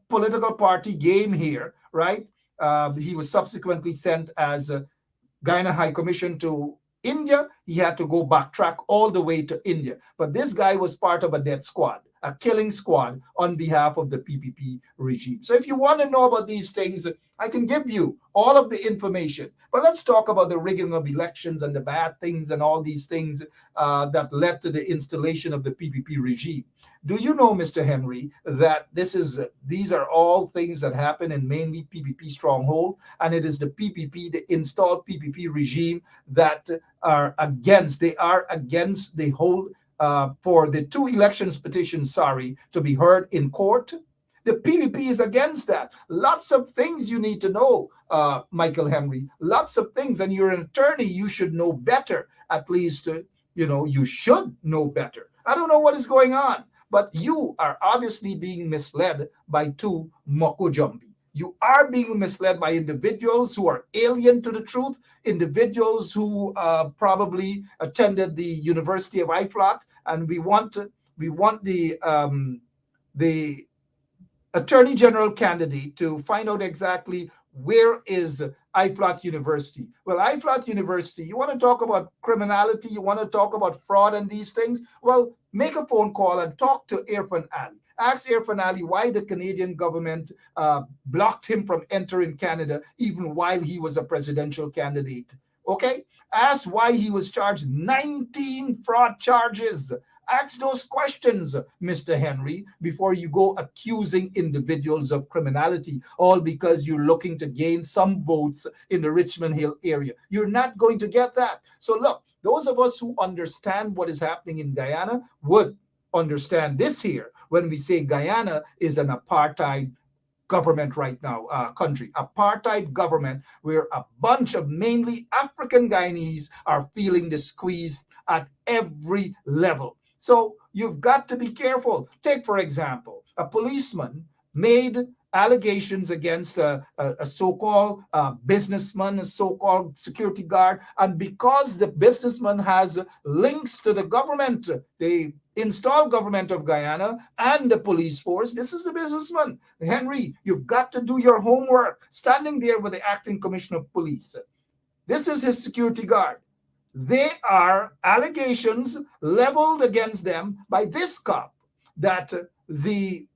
political party game here, right? He was subsequently sent as Guyana High Commission to India. He had to go backtrack all the way to India. But this guy was part of a death squad, a killing squad on behalf of the PPP regime. So if you want to know about these things, I can give you all of the information. But let's talk about the rigging of elections and the bad things and all these things that led to the installation of the PPP regime. Do you know, Mr. Henry, that these are all things that happen in mainly PPP stronghold, and it is the PPP, the installed PPP regime that are against the whole for the two elections petitions, to be heard in court. The PPP is against that. Lots of things you need to know, Michael Henry. Lots of things, and you're an attorney. You should know better. At least, you should know better. I don't know what is going on, but you are obviously being misled by two Mokojumbi. You are being misled by individuals who are alien to the truth, individuals who probably attended the University of IFLOT, and we want the Attorney General candidate to find out exactly where is IFLOT University. Well, IFLOT University, you want to talk about criminality, you want to talk about fraud and these things? Well, make a phone call and talk to Irfan Ali. Ask Irfan Ali why the Canadian government blocked him from entering Canada even while he was a presidential candidate. Okay? Ask why he was charged 19 fraud charges. Ask those questions, Mr. Henry, before you go accusing individuals of criminality, all because you're looking to gain some votes in the Richmond Hill area. You're not going to get that. So look, those of us who understand what is happening in Guyana would understand this here when we say Guyana is an apartheid government right now, country, apartheid government, where a bunch of mainly African Guyanese are feeling the squeeze at every level. So you've got to be careful. Take, for example, a policeman made allegations against a so-called businessman, a so-called security guard, and because the businessman has links to the government, the installed government of Guyana and the police force, this is the businessman. Henry, you've got to do your homework. Standing there with the acting commissioner of police, this is his security guard. They are allegations leveled against them by this cop that the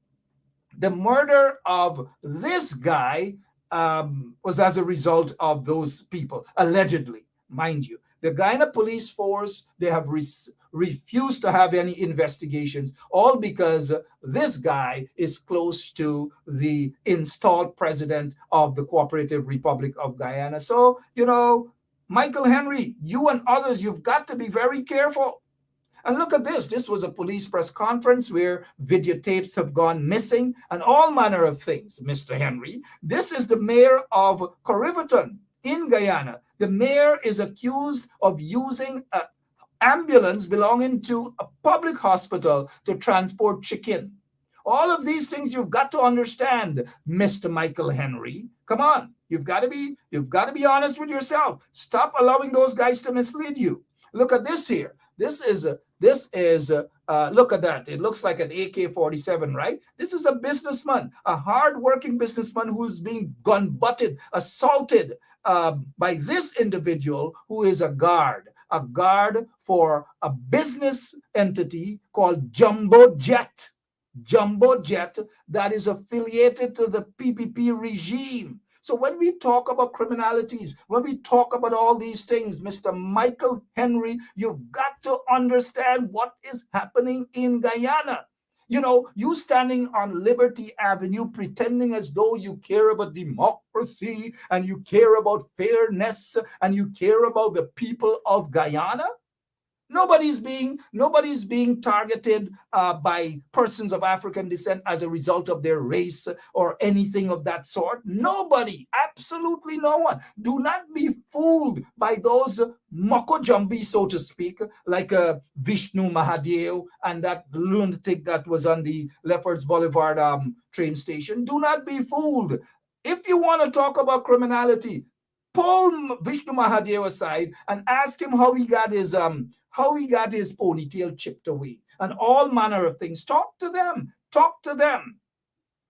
murder of this guy was as a result of those people, allegedly, mind you. The Guyana police force, they have refused to have any investigations, all because this guy is close to the installed president of the Cooperative Republic of Guyana. So, Michael Henry, you and others, you've got to be very careful. And look at this. This was a police press conference where videotapes have gone missing and all manner of things, Mr. Henry. This is the mayor of Corriverton in Guyana. The mayor is accused of using an ambulance belonging to a public hospital to transport chicken. All of these things you've got to understand, Mr. Michael Henry. Come on. You've got to be honest with yourself. Stop allowing those guys to mislead you. Look at this here. This is look at that. It looks like an AK-47, right? This is a businessman, a hard-working businessman who's being gun-butted, assaulted by this individual who is a guard for a business entity called Jumbo Jet. jumbo jet that is affiliated to the PPP regime. So when we talk about criminalities, when we talk about all these things, Mr. Michael Henry, you've got to understand what is happening in Guyana. You know, you standing on Liberty Avenue pretending as though you care about democracy and you care about fairness and you care about the people of Guyana. Nobody's being targeted by persons of African descent as a result of their race or anything of that sort. Nobody, absolutely no one. Do not be fooled by those moko-jumbi, so to speak, like Vishnu Mahadev and that lunatic that was on the Lefferts Boulevard train station. Do not be fooled. If you want to talk about criminality, pull Vishnu Mahadev aside and ask him how he got his ponytail chipped away and all manner of things. Talk to them.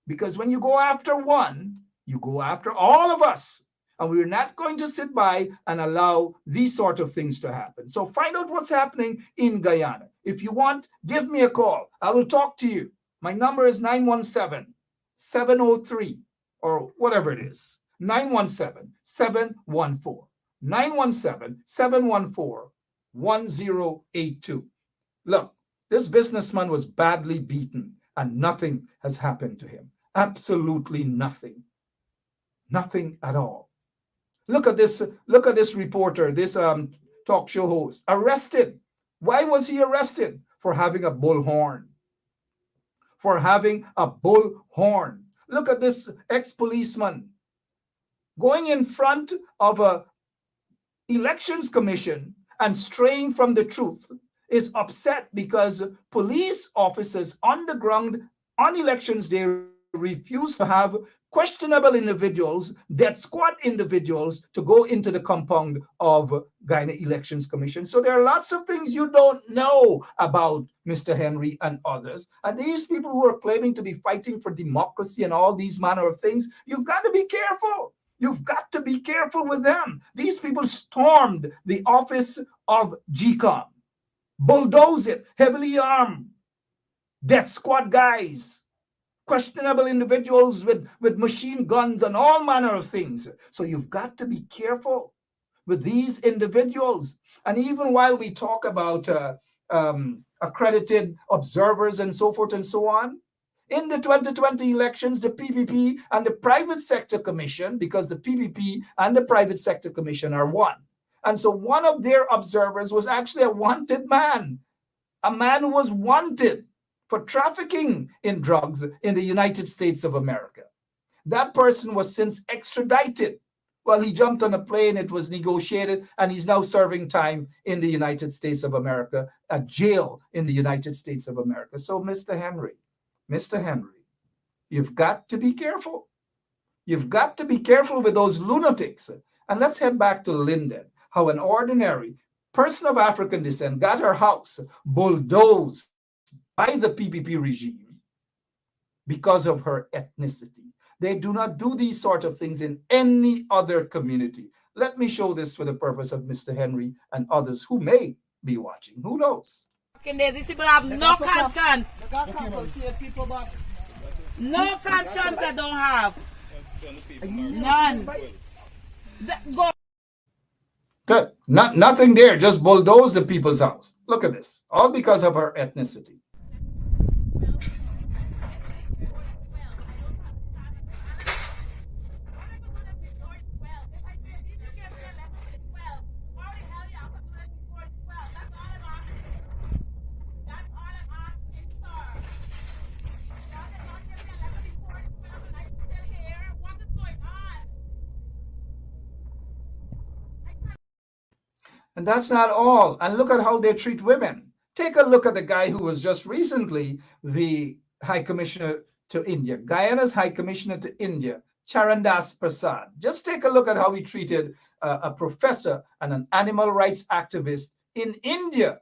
Because when you go after one, you go after all of us. And we're not going to sit by and allow these sort of things to happen. So find out what's happening in Guyana. If you want, give me a call. I will talk to you. My number is 917-703 or whatever it is. 917-714. 917-714-1082. Look, this businessman was badly beaten and nothing has happened to him. Absolutely nothing. Nothing at all. Look at this reporter, this talk show host, arrested. Why was he arrested? For having a bullhorn. Look at this ex-policeman going in front of a elections commission and straying from the truth, is upset because police officers on the ground on elections day refuse to have questionable individuals, death squad individuals, to go into the compound of Guyana Elections Commission. So there are lots of things you don't know about Mr. Henry and others. And these people who are claiming to be fighting for democracy and all these manner of things, you've got to be careful. You've got to be careful with them. These people stormed the office of GCOM, bulldozed it, heavily armed, death squad guys, questionable individuals with machine guns and all manner of things. So you've got to be careful with these individuals. And even while we talk about accredited observers and so forth and so on, in the 2020 elections, the PPP and the Private Sector Commission, because the PPP and the Private Sector Commission are one. And so one of their observers was actually a wanted man, a man who was wanted for trafficking in drugs in the United States of America. That person was since extradited. Well, he jumped on a plane, it was negotiated, and he's now serving time in the United States of America, a jail in the United States of America. So, Mr. Henry, you've got to be careful. You've got to be careful with those lunatics. And let's head back to Linden, how an ordinary person of African descent got her house bulldozed by the PPP regime because of her ethnicity. They do not do these sort of things in any other community. Let me show this for the purpose of Mr. Henry and others who may be watching. Who knows? These people have no conscience. No conscience they don't have. None. Go. Good. Nothing there. Just bulldoze the people's house. Look at this. All because of her ethnicity. And that's not all. And look at how they treat women. Take a look at the guy who was just recently the High Commissioner to India, Guyana's High Commissioner to India, Charandas Prasad. Just take a look at how he treated a professor and an animal rights activist in India.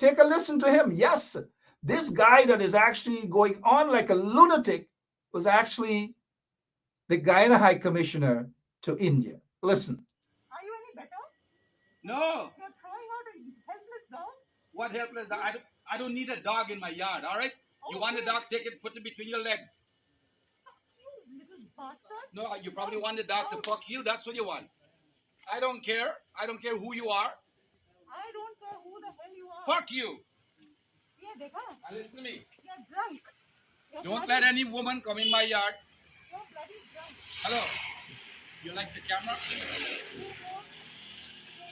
Take a listen to him. Yes, this guy that is actually going on like a lunatic was actually the Guyana High Commissioner to India. Listen. No. You're throwing out a helpless dog? What helpless dog? I don't need a dog in my yard, all right? You want the dog, take it, put it between your legs. No, you probably want the dog to fuck you. That's what you want. I don't care. I don't care who you are. I don't care who the hell you are. Fuck you. Yeah, dekha. Now listen to me. You're drunk. You're Don't bloody- let any woman come in my yard. You're bloody drunk. Hello. You like the camera? You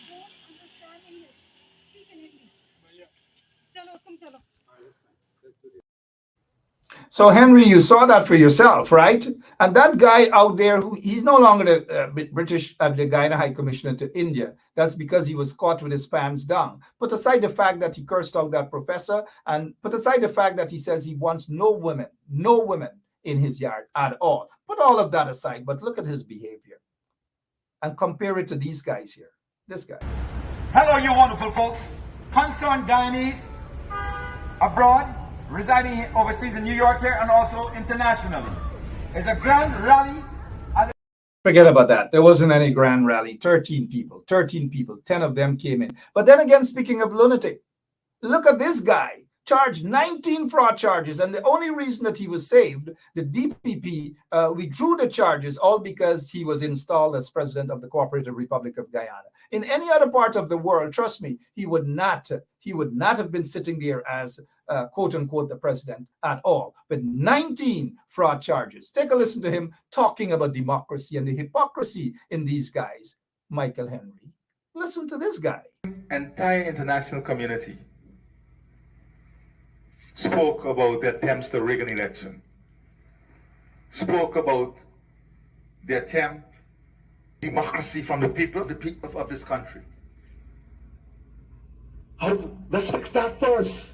don't understand English. Speak in English. Chalo, tum chalo. So, Henry, you saw that for yourself, right? And that guy out there, he's no longer the Guyana High Commissioner to India. That's because he was caught with his pants down. Put aside the fact that he cursed out that professor, and put aside the fact that he says he wants no women in his yard at all. Put all of that aside, but look at his behavior and compare it to these guys here. This guy. Hello, you wonderful folks. Concerned Guyanese abroad, residing overseas in New York here and also internationally. It's a grand rally. Forget about that. There wasn't any grand rally. 13 people, 10 of them came in. But then again, speaking of lunatic, look at this guy. Charged 19 fraud charges, and the only reason that he was saved, the DPP withdrew the charges, all because he was installed as president of the Cooperative Republic of Guyana. In any other part of the world, trust me, he would not have been sitting there as quote unquote the president at all. But 19 fraud charges. Take a listen to him talking about democracy and the hypocrisy in these guys. Michael Henry. Listen to this guy. Entire international community spoke about the attempts to rig an election, spoke about the attempt, democracy from the people of this country. Let's fix that first.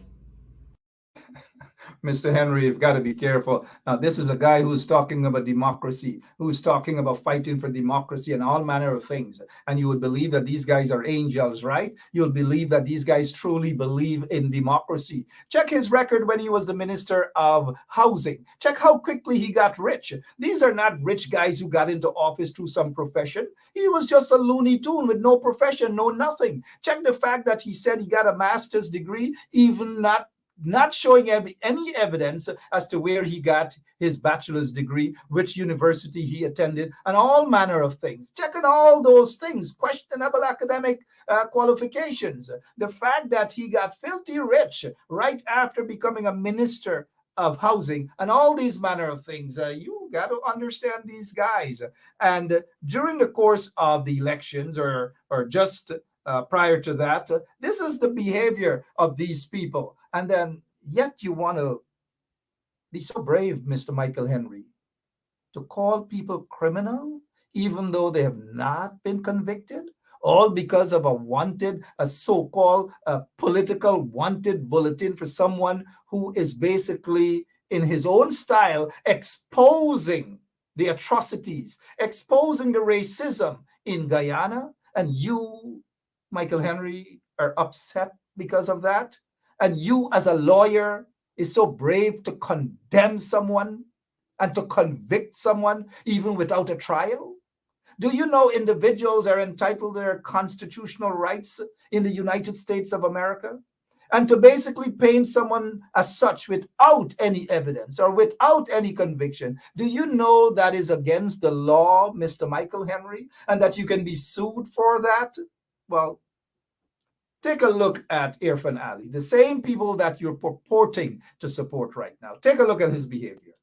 Mr. Henry, you've got to be careful. Now, this is a guy who's talking about democracy, who's talking about fighting for democracy and all manner of things. And you would believe that these guys are angels, right? You'll believe that these guys truly believe in democracy. Check his record when he was the Minister of Housing. Check how quickly he got rich. These are not rich guys who got into office through some profession. He was just a Looney Tune with no profession, no nothing. Check the fact that he said he got a master's degree, even not showing any evidence as to where he got his bachelor's degree, which university he attended, and all manner of things. Checking all those things, questionable academic qualifications. The fact that he got filthy rich right after becoming a minister of housing and all these manner of things. You got to understand these guys. And during the course of the elections or just prior to that, this is the behavior of these people. And then yet you want to be so brave, Mr. Michael Henry, to call people criminal, even though they have not been convicted, all because of a so-called political wanted bulletin for someone who is basically, in his own style, exposing the atrocities, exposing the racism in Guyana. And you, Michael Henry, are upset because of that? And you as a lawyer is so brave to condemn someone and to convict someone even without a trial? Do you know individuals are entitled to their constitutional rights in the United States of America? And to basically paint someone as such without any evidence or without any conviction, do you know that is against the law, Mr. Michael Henry, and that you can be sued for that? Well, take a look at Irfan Ali, the same people that you're purporting to support right now. Take a look at his behavior.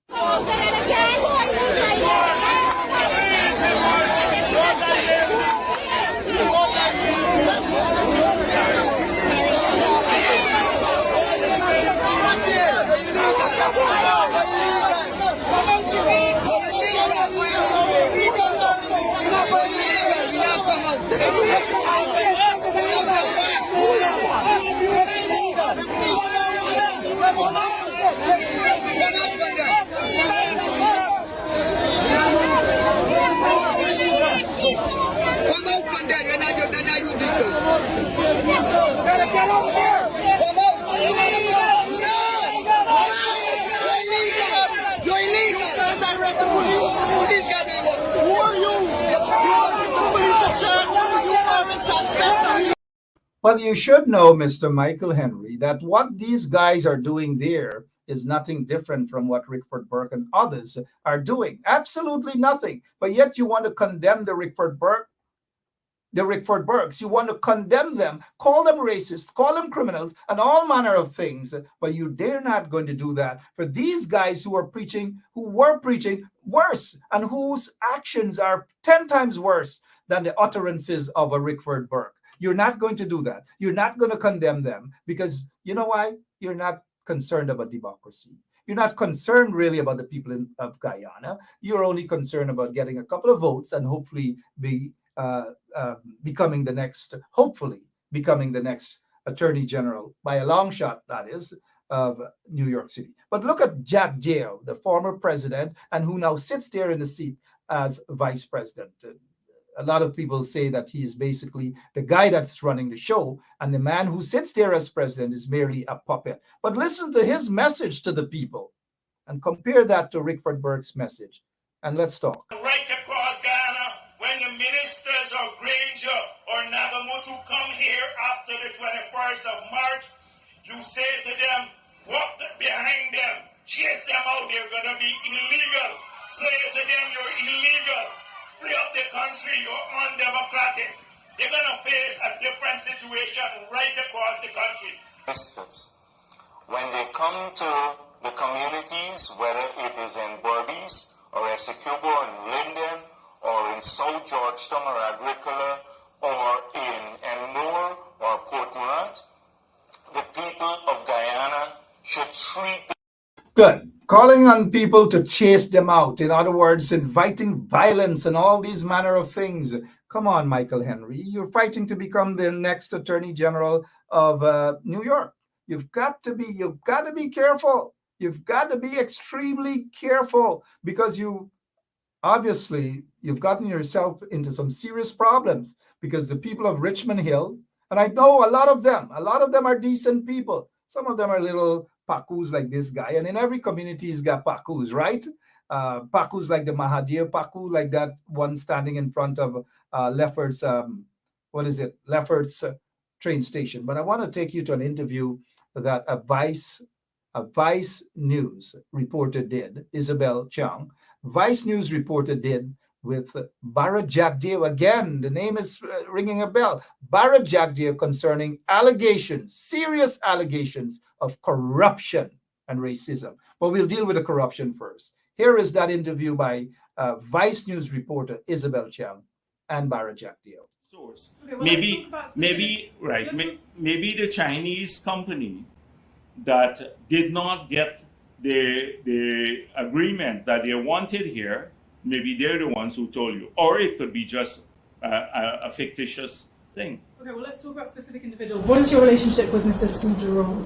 Well, you should know, Mr. Michael Henry, that what these guys are doing there is nothing different from what Rickford Burke and others are doing. Absolutely nothing. But yet you want to condemn the Rickford Burkes. You want to condemn them, call them racist, call them criminals, and all manner of things. But you dare not going to do that for these guys who were preaching worse, and whose actions are 10 times worse than the utterances of a Rickford Burke. You're not going to do that. You're not going to condemn them because you know why? You're not concerned about democracy. You're not concerned really about the people of Guyana. You're only concerned about getting a couple of votes and hopefully becoming the next Attorney General, by a long shot, that is, of New York City. But look at Jack Jeo, the former president, and who now sits there in the seat as vice president. A lot of people say that he is basically the guy that's running the show, and the man who sits there as president is merely a puppet. But listen to his message to the people and compare that to Rickford Burke's message. And let's talk. Right across Ghana, when the ministers of Granger or Nagamutu come here after the 21st of March, you say to them, walk behind them, chase them out, they're going to be illegal. Say to them, you're illegal. Free up the country, you're undemocratic. They're going to face a different situation right across the country. When they come to the communities, whether it is in Berbice or Essequibo and Linden or in South Georgetown or Agricola or in Ennore or Port Morant, the people of Guyana should treat them. Good. Calling on people to chase them out. In other words, inviting violence and all these manner of things. Come on, Michael Henry. You're fighting to become the next Attorney General of New York. You've got to be careful. You've got to be extremely careful because you've gotten yourself into some serious problems because the people of Richmond Hill, and I know a lot of them are decent people. Some of them are little Pakus like this guy, and in every community he's got Pakus, right? Pakus like the Mahadir Paku, like that one standing in front of Lefferts, Lefferts train station. But I want to take you to an interview that a Vice News reporter did, Isabel Chang. Vice News reporter did with Bharat Jagdeo. Again, the name is ringing a bell. Bharat Jagdeo concerning serious allegations of corruption and racism. But we'll deal with the corruption first. Here is that interview by Vice News reporter Isabel Chang and Bharat Jagdeo. Source. Okay, well, maybe the Chinese company that did not get the agreement that they wanted here, maybe they're the ones who told you. Or it could be just a fictitious thing. Okay, well, let's talk about specific individuals. What is your relationship with Mr. Su Jerome?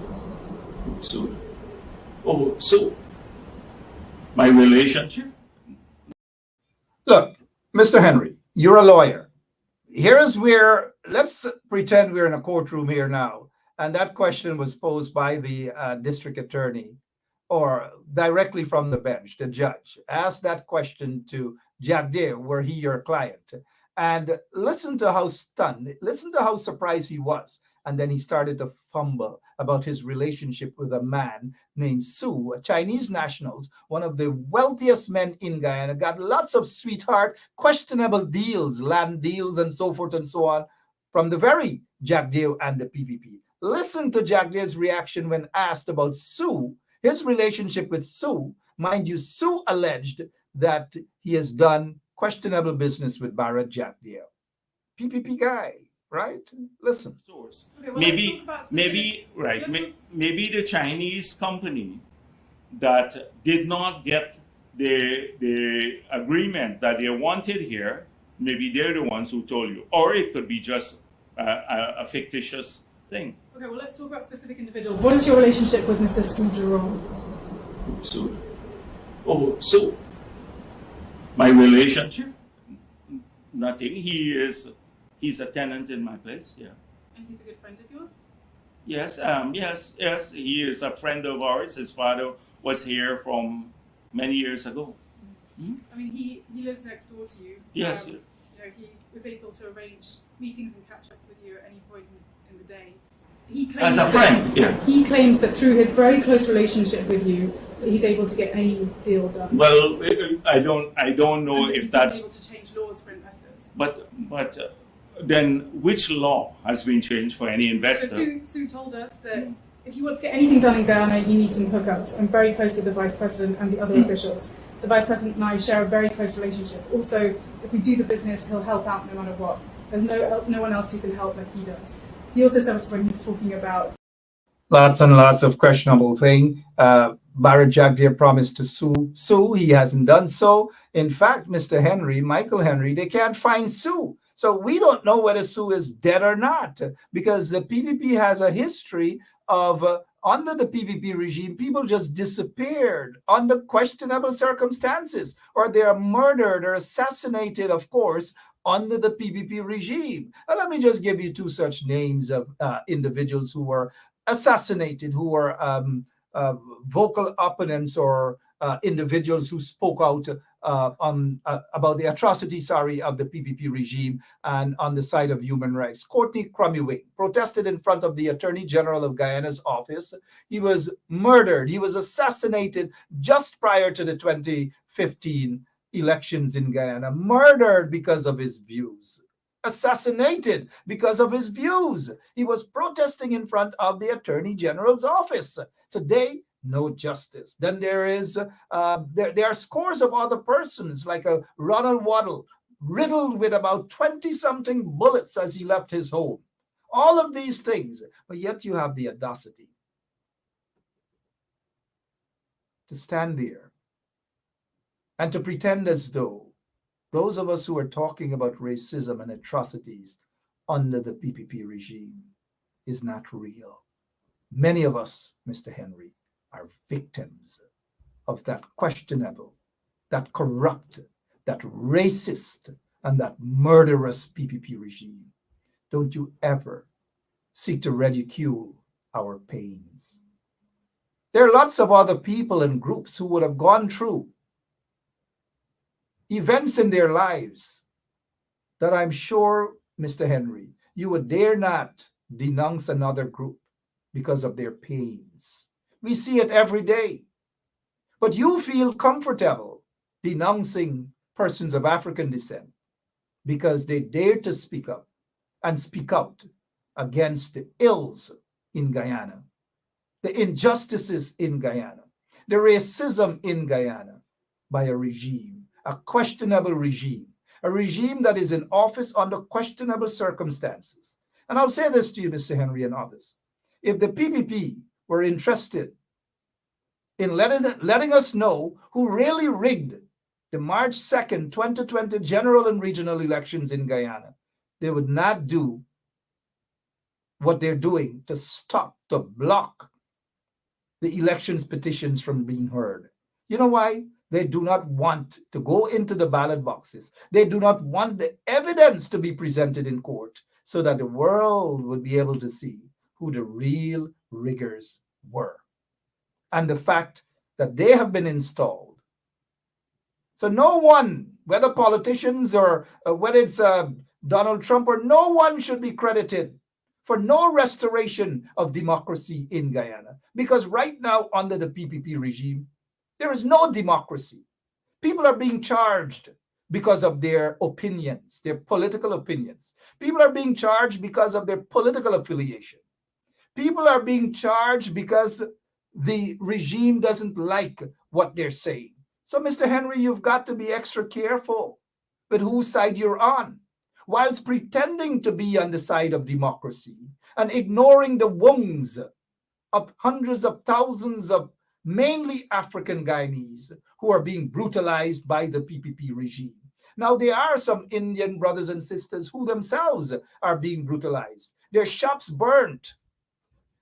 So my relationship? Look, Mr. Henry, you're a lawyer. Here's where, let's pretend we're in a courtroom here now, and that question was posed by the district attorney or directly from the bench, the judge. Ask that question to Jagdeo, were he your client? And listen to how stunned, listen to how surprised he was. And then he started to fumble about his relationship with a man named Su, a Chinese national, one of the wealthiest men in Guyana, got lots of sweetheart, questionable deals, land deals, and so forth and so on, from the very Jagdeo and the PPP. Listen to Jagdeo's reaction when asked about Su, his relationship with Su. Mind you, Su alleged that he has done questionable business with Bharat Jagdeo. PPP guy. Right? Listen. Source. Okay, well, maybe the Chinese company that did not get the agreement that they wanted here, maybe they're the ones who told you. Or it could be just a fictitious thing. Okay, well, let's talk about specific individuals. What is your relationship with Mr. Su Jerome? So my relationship? Nothing. He's a tenant in my place, yeah. And he's a good friend of yours? Yes, yes. He is a friend of ours. His father was here from many years ago. Mm-hmm. I mean, he lives next door to you. Yes. He was able to arrange meetings and catch-ups with you at any point in the day. He claims As a friend, yeah. He claims that through his very close relationship with you, he's able to get any deal done. Well, I don't know And if he's that's. able to change laws for investors. But then which law has been changed for any So investor? Sue told us that if you want to get anything done in Guyana, you need some hookups. I'm very close with the Vice President and the other officials. The Vice President and I share a very close relationship. Also, if we do the business, he'll help out no matter what. There's no one else who can help like he does. He also says when he's talking about Lots and lots of questionable thing. Bharat Jagdeo promised to sue. He hasn't done so. In fact, Michael Henry, they can't find Sue. So we don't know whether Sue is dead or not, because the PPP has a history of, under the PPP regime, people just disappeared under questionable circumstances, or they are murdered or assassinated, of course, under the PPP regime. And let me just give you two such names of individuals who were assassinated, who were vocal opponents or individuals who spoke out about the atrocities, of the PPP regime and on the side of human rights. Courtney Cromwell protested in front of the Attorney General of Guyana's office. He was murdered. He was assassinated just prior to the 2015 elections in Guyana, murdered because of his views. Assassinated because of his views. He was protesting in front of the Attorney General's office. Today, no justice. Then there is there are scores of other persons, like a Ronald Waddle, riddled with about 20-something bullets as he left his home. All of these things, but yet you have the audacity to stand there and to pretend as though those of us who are talking about racism and atrocities under the PPP regime is not real. Many of us, Mr. Henry, are victims of that questionable, that corrupt, that racist, and that murderous PPP regime. Don't you ever seek to ridicule our pains. There are lots of other people and groups who would have gone through events in their lives that I'm sure, Mr. Henry, you would dare not denounce another group because of their pains. We see it every day. But you feel comfortable denouncing persons of African descent because they dare to speak up and speak out against the ills in Guyana, the injustices in Guyana, the racism in Guyana by a regime, a questionable regime, a regime that is in office under questionable circumstances. And I'll say this to you, Mr. Henry and others. If the PPP were interested in letting us know who really rigged the March 2nd, 2020 general and regional elections in Guyana, they would not do what they're doing to stop, to block the elections petitions from being heard. You know why? They do not want to go into the ballot boxes. They do not want the evidence to be presented in court so that the world would be able to see who the real riggers were. And the fact that they have been installed. So no one, whether politicians or whether it's Donald Trump, or no one should be credited for no restoration of democracy in Guyana. Because right now, under the PPP regime, there is no democracy. People are being charged because of their opinions, their political opinions. People are being charged because of their political affiliation. People are being charged because the regime doesn't like what they're saying. So, Mr. Henry, you've got to be extra careful with whose side you're on, whilst pretending to be on the side of democracy and ignoring the wounds of hundreds of thousands of mainly African Guyanese who are being brutalized by the PPP regime. Now, there are some Indian brothers and sisters who themselves are being brutalized. Their shops burnt.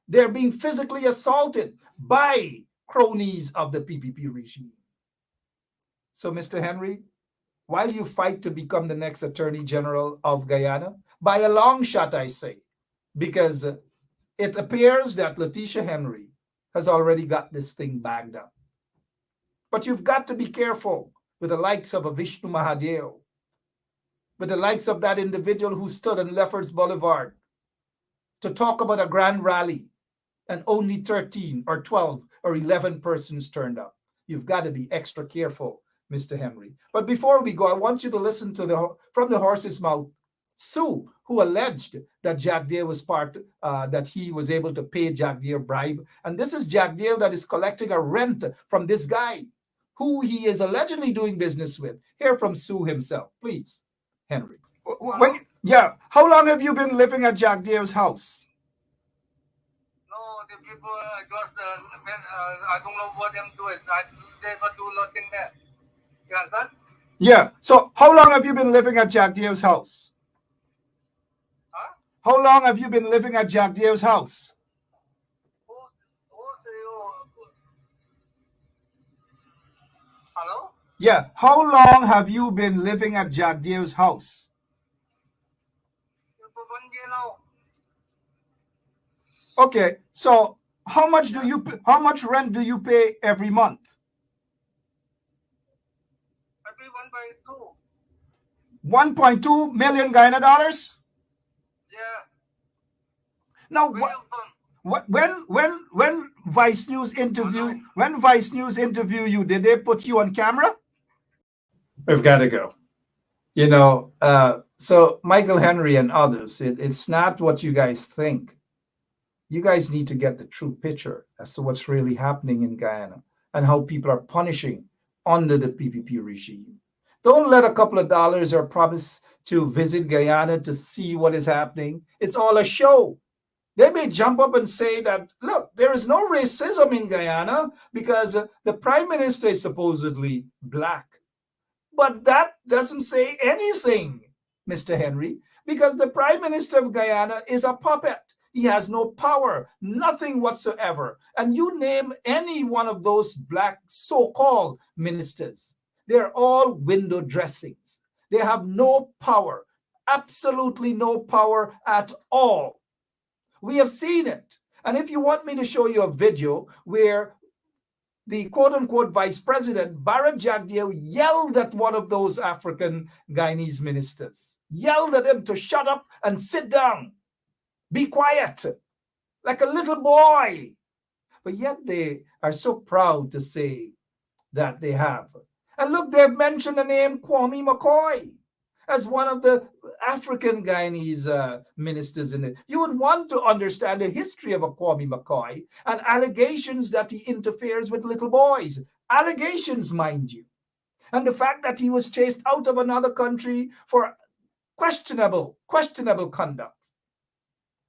They're being physically assaulted by cronies of the PPP regime. So, Mr. Henry, while you fight to become the next Attorney General of Guyana, by a long shot, I say, because it appears that Letitia Henry has already got this thing bagged up. But you've got to be careful with the likes of a Vishnu Mahadeo, with the likes of that individual who stood on Lefferts Boulevard to talk about a grand rally and only 13 or 12 or 11 persons turned up. You've got to be extra careful, Mr. Henry. But before we go, I want you to listen to from the horse's mouth, Sue, who alleged that Jack Deere was that he was able to pay Jack Deere bribe. And this is Jack Deere that is collecting a rent from this guy who he is allegedly doing business with. Hear from Sue himself, please, Henry. How long have you been living at Jack Deere's house? No, the people just, I don't know what them doing. They never do nothing there. You understand? Yeah. So how long have you been living at Jack Deere's house? Huh? How long have you been living at Jack Deere's house? Hello? Yeah. How long have you been living at Jack Deere's house? Okay, so how much rent do you pay every month? Every 1.2. 1.2 million Guyana dollars? Yeah. Now when Vice News interview you, did they put you on camera? We've got to go. You know, so Michael Henry and others, it's not what you guys think. You guys need to get the true picture as to what's really happening in Guyana and how people are punishing under the PPP regime. Don't let a couple of dollars or promise to visit Guyana to see what is happening. It's all a show. They may jump up and say that, look, there is no racism in Guyana because the prime minister is supposedly black. But that doesn't say anything, Mr. Henry, because the prime minister of Guyana is a puppet. He has no power, nothing whatsoever. And you name any one of those black so-called ministers, they're all window dressings. They have no power, absolutely no power at all. We have seen it. And if you want me to show you a video where the quote-unquote vice president, Barrett Jack Deere, yelled at one of those African Guyanese ministers, yelled at him to shut up and sit down. Be quiet, like a little boy. But yet they are so proud to say that they have. And look, they've mentioned the name Kwame McCoy as one of the African Guyanese ministers in it. You would want to understand the history of a Kwame McCoy and allegations that he interferes with little boys. Allegations, mind you. And the fact that he was chased out of another country for questionable conduct.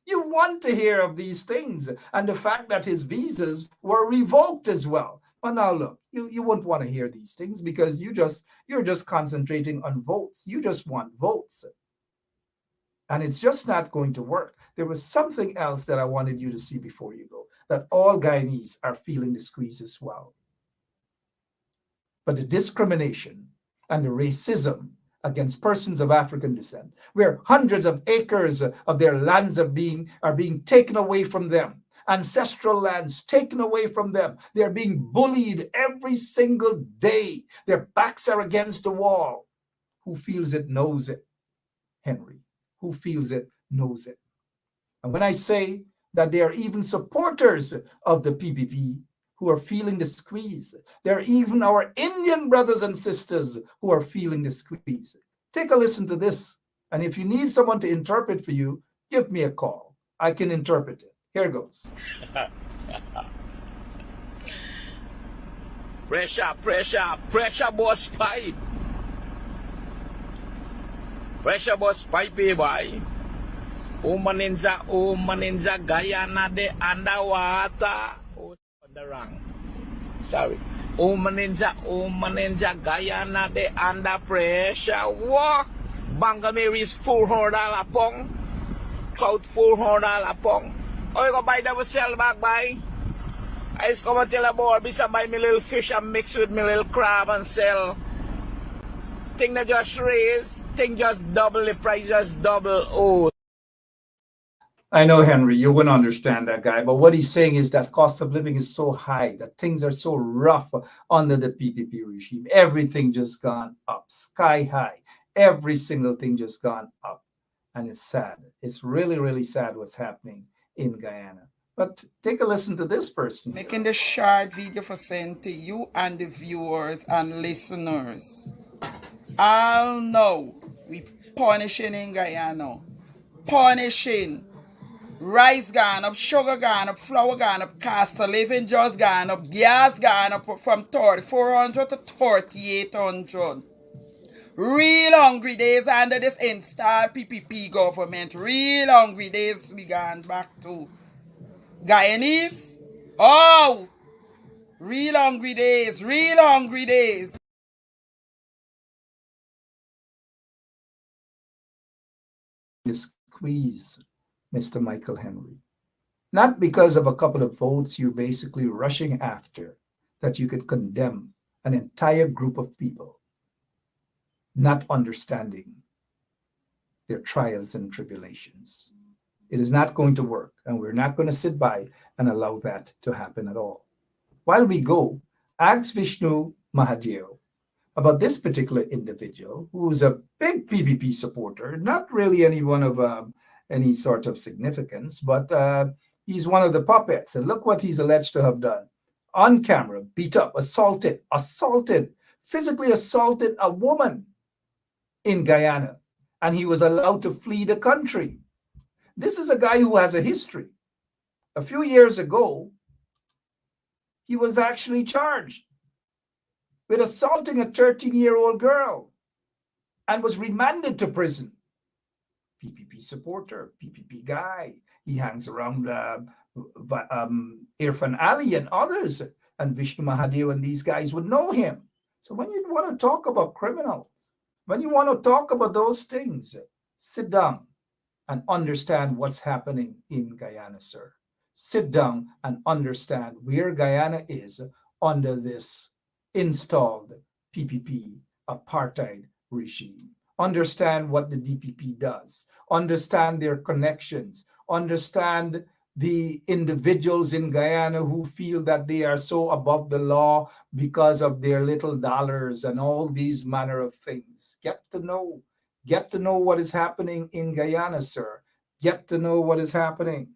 You want to hear of these things and the fact that his visas were revoked as well. But now look, you won't want to hear these things because you're just concentrating on votes. You just want votes. And it's just not going to work. There was something else that I wanted you to see before you go, that all Guyanese are feeling the squeeze as well. But the discrimination and the racism against persons of African descent, where hundreds of acres of their lands are being taken away from them, ancestral lands taken away from them. They're being bullied every single day. Their backs are against the wall. Who feels it knows it, Henry. Who feels it knows it. And when I say that there are even supporters of the PPP who are feeling the squeeze. There are even our Indian brothers and sisters who are feeling the squeeze. Take a listen to this. And if you need someone to interpret for you, give me a call. I can interpret it. Here goes. Pressure boss pipe. Pressure boss pipe, boy. Umaninza, Guyana de underwater. The wrong. Sorry. Umaninja, Guyana, they under pressure. Walk. Bangameris $400 pong. Trout $400 pong. Oh, you go buy that sell back by. I just come and tell a boy, be some buy me little fish and mix with me little crab and sell. Thing that just raise, thing just double, the price just double. Oh. I know, Henry, you wouldn't understand that guy, but what he's saying is that cost of living is so high, that things are so rough under the PPP regime. Everything just gone up, sky high. Every single thing just gone up. And it's sad. It's really, really sad what's happening in Guyana. But take a listen to this person. Making the short video for send to you and the viewers and listeners. I'll know we punishing in Guyana. Punishing. Rice gone up, sugar gone up, flour gone up, cost of living just gone up, gas gone up from 3,400 to 3,800. Real hungry days under this installed PPP government. Real hungry days we gone back to. Guyanese? Oh! Real hungry days, real hungry days. Squeeze Mr. Michael Henry. Not because of a couple of votes you're basically rushing after that you could condemn an entire group of people, not understanding their trials and tribulations. It is not going to work, and we're not going to sit by and allow that to happen at all. While we go, ask Vishnu Mahadeo about this particular individual who is a big PPP supporter, not really anyone of any sort of significance, but he's one of the puppets. And look what he's alleged to have done. On camera, beat up, assaulted, physically assaulted a woman in Guyana, and he was allowed to flee the country. This is a guy who has a history. A few years ago, he was actually charged with assaulting a 13-year-old girl and was remanded to prison. PPP supporter, PPP guy. He hangs around Irfan Ali and others, and Vishnu Mahadeo and these guys would know him. So when you want to talk about criminals, when you want to talk about those things, sit down and understand what's happening in Guyana, sir. Sit down and understand where Guyana is under this installed PPP apartheid regime. Understand what the DPP does. Understand their connections. Understand the individuals in Guyana who feel that they are so above the law because of their little dollars and all these manner of things. Get to know what is happening in Guyana, sir. Get to know what is happening.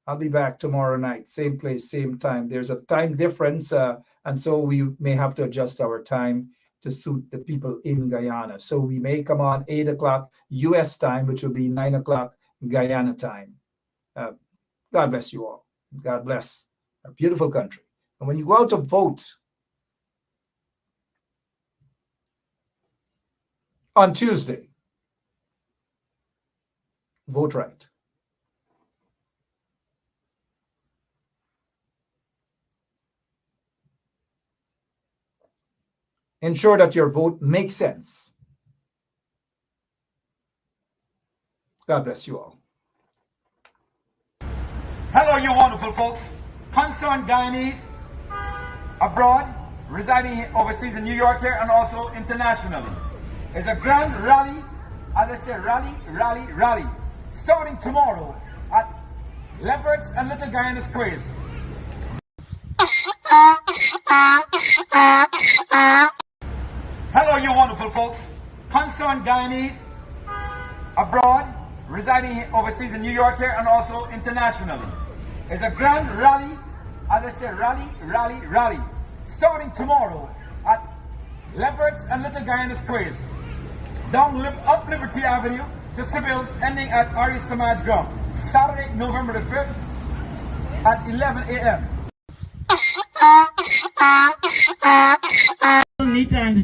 I'll be back tomorrow night, same place, same time. There's a time difference, and so we may have to adjust our time to suit the people in Guyana. So we may come on 8 o'clock US time, which will be 9 o'clock Guyana time. God bless you all. God bless our beautiful country. And when you go out to vote on Tuesday, vote right. Ensure that your vote makes sense. God bless you all. Hello, you wonderful folks. Concerned Guyanese abroad, residing overseas in New York here and also internationally. It's a grand rally, as I say, rally, starting tomorrow at Leopards and Little Guyana Squares. Hello, you wonderful folks. Concerned Guyanese abroad, residing overseas in New York here and also internationally. It's a grand rally, as I say, rally, starting tomorrow at Leopards and Little Guyana Squares. Down up Liberty Avenue to Sybil's, ending at Ari Samaj Ground. Saturday, November the 5th at 11 a.m.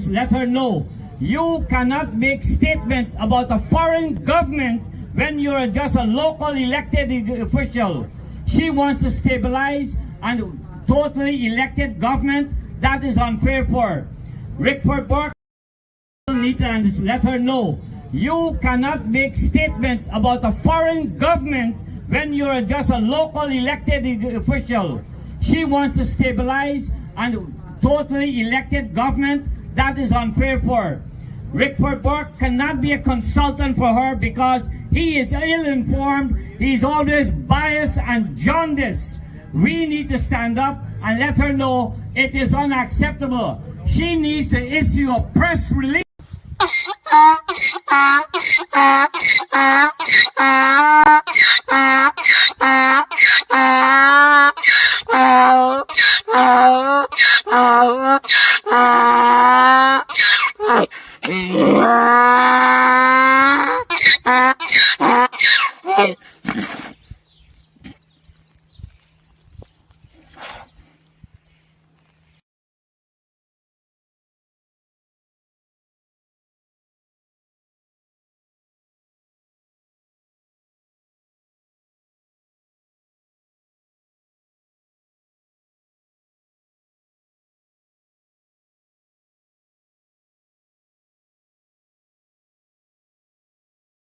Let her know you cannot make statement about a foreign government when you're just a local elected official. She wants to stabilize and totally elected government. That is unfair for her. Rickford Burke, let her know you cannot make statement about a foreign government when you're just a local elected official. She wants to stabilize and totally elected government. That is unfair for her. Rickford Burke cannot be a consultant for her because he is ill-informed. He's always biased and jaundiced. We need to stand up and let her know it is unacceptable. She needs to issue a press release.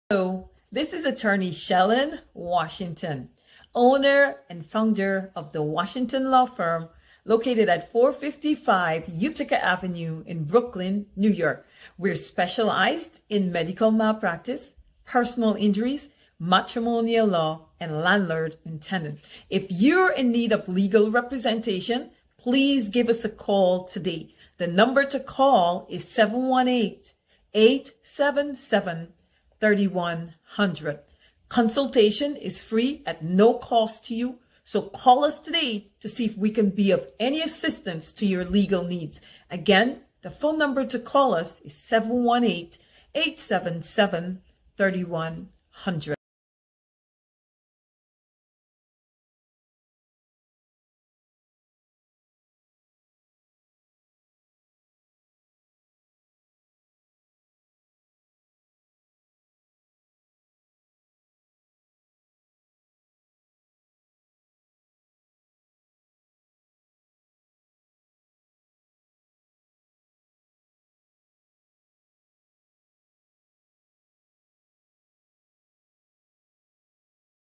Hello, this is attorney Shellen Washington, owner and founder of the Washington Law Firm located at 455 Utica Avenue in Brooklyn, New York. We're specialized in medical malpractice, personal injuries, matrimonial law, and landlord and tenant. If you're in need of legal representation, please give us a call today. The number to call is 718-877-3100. Consultation is free at no cost to you. So call us today to see if we can be of any assistance to your legal needs. Again, the phone number to call us is 718-877-3100.